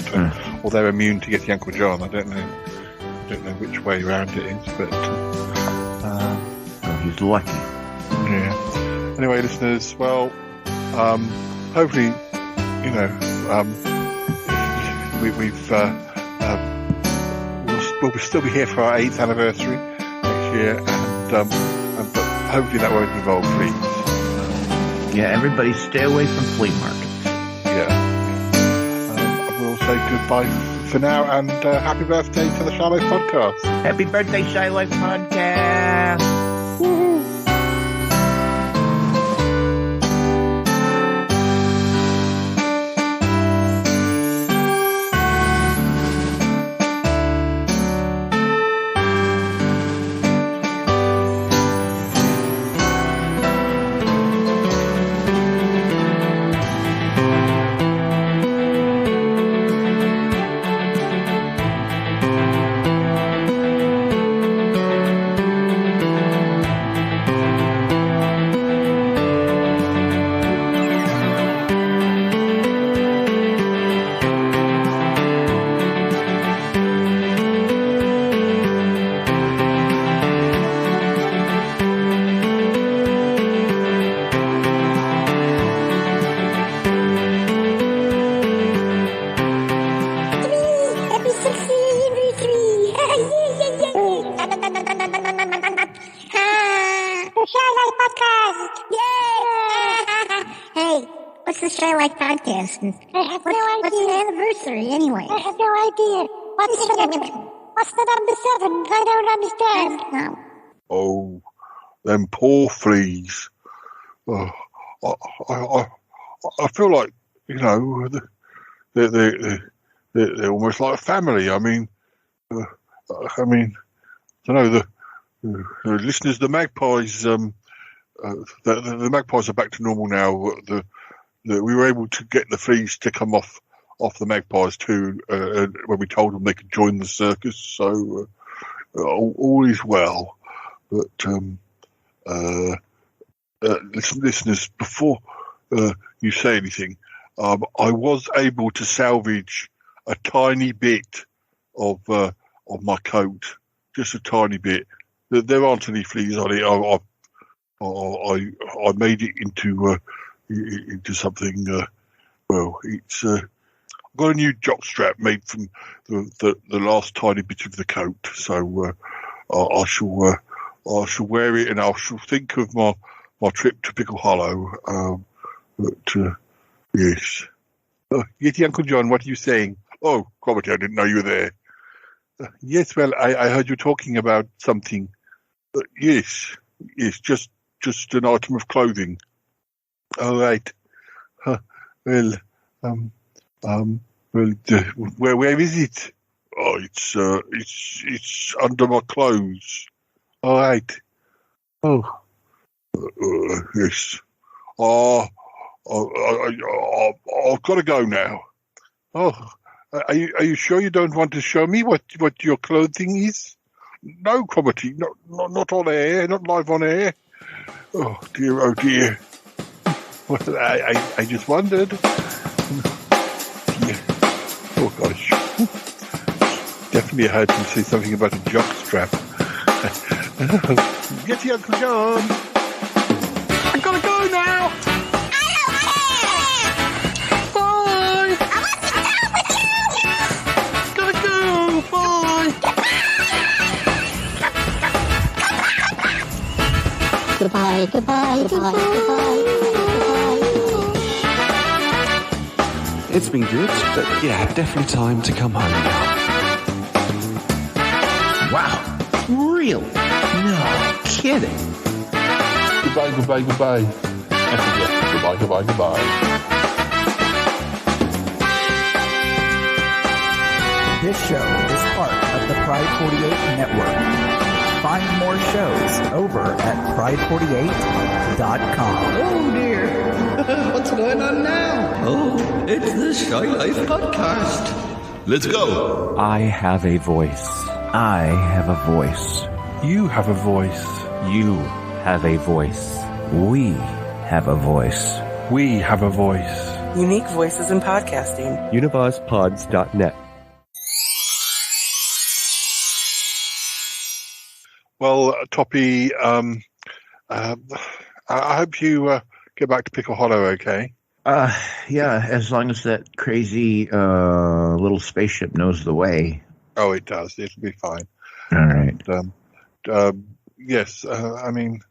or they're immune to Yeti Uncle John. I don't know which way around it is, but he's lucky. Yeah. Anyway, listeners, well, hopefully, we'll still be here for our 8th anniversary next year, and but hopefully that won't involve fleas. Yeah, everybody stay away from flea markets. Yeah. We'll say goodbye for now, and happy birthday to the Shy Life Podcast. Happy birthday, Shy Life Podcast. Podcast. What's the anniversary anyway? I have no idea. What's the number 7? I don't understand. No. Oh, them poor fleas. Oh, I feel like, they're almost like a family. I mean, I don't know, the listeners, the magpies, the magpies are back to normal now. We were able to get the fleas to come off the magpies too when we told them they could join the circus. So all is well. But listeners, before you say anything, I was able to salvage a tiny bit of my coat, just a tiny bit. There aren't any fleas on it. I made it into something. It's I've got a new jock strap made from the last tiny bit of the coat, so I shall wear it, and I shall think of my trip to Pickle Hollow. Yes. Yeti Uncle John, what are you saying? Oh, Cromitty, I didn't know you were there. Yes, well, I heard you talking about something. Yes, just an item of clothing. All right. Where is it? Oh, it's under my clothes. All right. Oh. Yes. I've got to go now. Oh, are you sure you don't want to show me what your clothing is? No, Cromitty, not on air, not live on air. Oh dear. Well, I just wondered. Yeah. Oh gosh. Definitely heard him say something about a jock strap. Yeti Uncle John. I gotta go now. Bye. Gotta go. Bye. Goodbye. It's been good, but yeah, definitely time to come home now. Wow. Really? No kidding. Goodbye. Goodbye. This show is part of the Pride 48 network. Find more shows over at pride48.com. Oh dear. What's going on now? Oh, it's the Shy Life Podcast. Let's go. I have a voice. I have a voice. You have a voice. You have a voice. We have a voice. We have a voice. Unique voices in podcasting. UnivazPods.net. Well, Toppy, I hope you get back to Pickle Hollow okay. Yeah, as long as that crazy little spaceship knows the way. Oh, it does. It'll be fine. All right. Yes, I mean,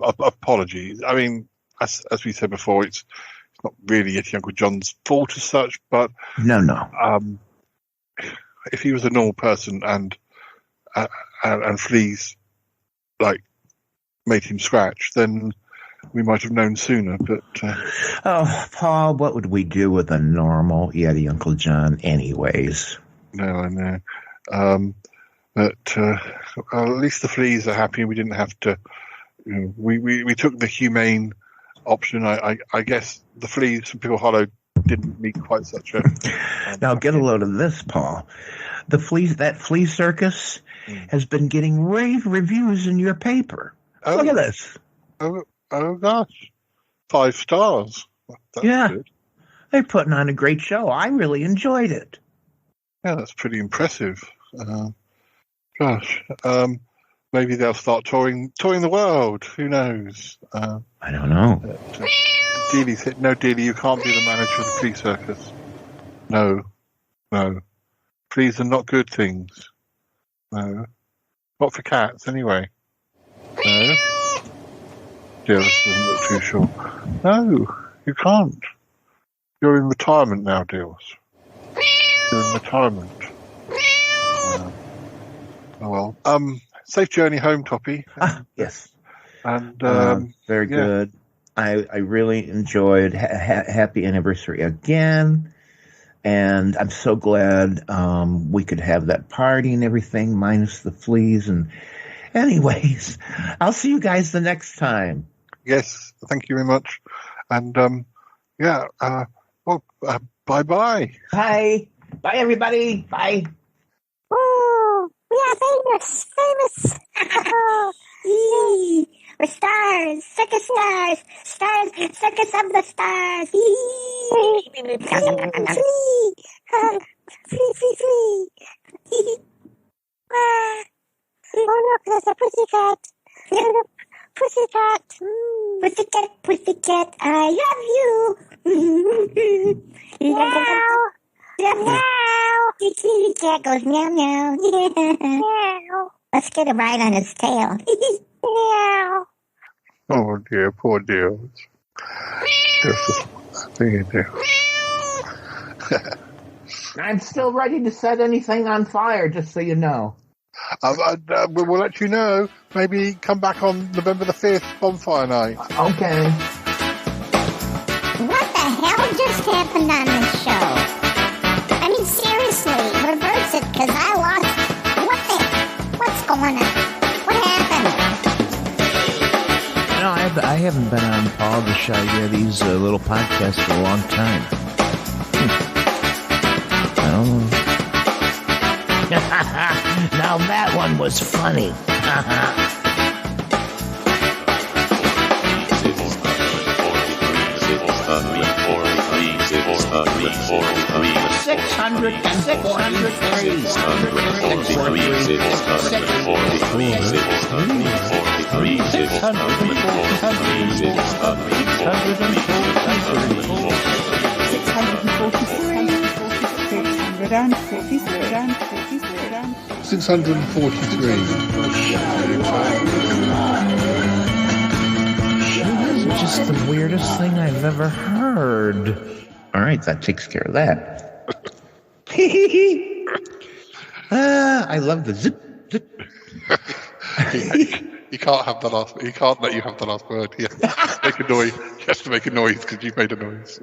apologies. I mean, as we said before, it's not really Yeti Uncle John's fault as such, but no. If he was a normal person and fleas like made him scratch, then we might have known sooner. But Paul, what would we do with a normal Yeti Uncle John, anyways? No, I know. But at least the fleas are happy. We didn't have to. You know, we took the humane option. I guess the fleas from Pickle Hollow didn't meet quite such a. Now get a load of this, Paul. That flea circus has been getting rave reviews in your paper. Look at this. Oh gosh, 5 stars. That's good. They're putting on a great show. I really enjoyed it. Yeah, that's pretty impressive. Gosh, maybe they'll start touring the world. Who knows? I don't know. Dealey said, "No, Dealey, you can't be the manager of the flea circus. No. Fleas are not good things. No, not for cats anyway. No." Deals doesn't look too sure. No, you can't. You're in retirement now, Deals. You're in retirement. Oh well. Safe journey home, Toppy. Yes. And very good. I really enjoyed. Happy anniversary again. And I'm so glad we could have that party and everything, minus the fleas. And anyways, I'll see you guys the next time. Yes, thank you very much. And bye-bye. Bye. Bye, everybody. Bye. Oh, we are famous. We're stars, circus stars, circus of the stars. Free. Oh look, there's a pussycat. Pussycat, I love you. Meow. The kitty cat goes meow meow. Meow. Let's get a ride on his tail. Meow. Oh dear, poor Deals. There's this thing in there. I'm still ready to set anything on fire, just so you know. We'll let you know. Maybe come back on November the 5th, bonfire night. Okay. What the hell just happened on this show? I mean, seriously, reverse it, because I lost. What's going on? What happened? No, I haven't been on Paul the Shy Yeti's little podcast for a long time. I don't know. Now that one was funny. 643. It's just the weirdest thing I've ever heard. All right, that takes care of that. I love the zip. He can't have the last. He can't let you have the last word. He has to make a noise. He has to make a noise because you've made a noise.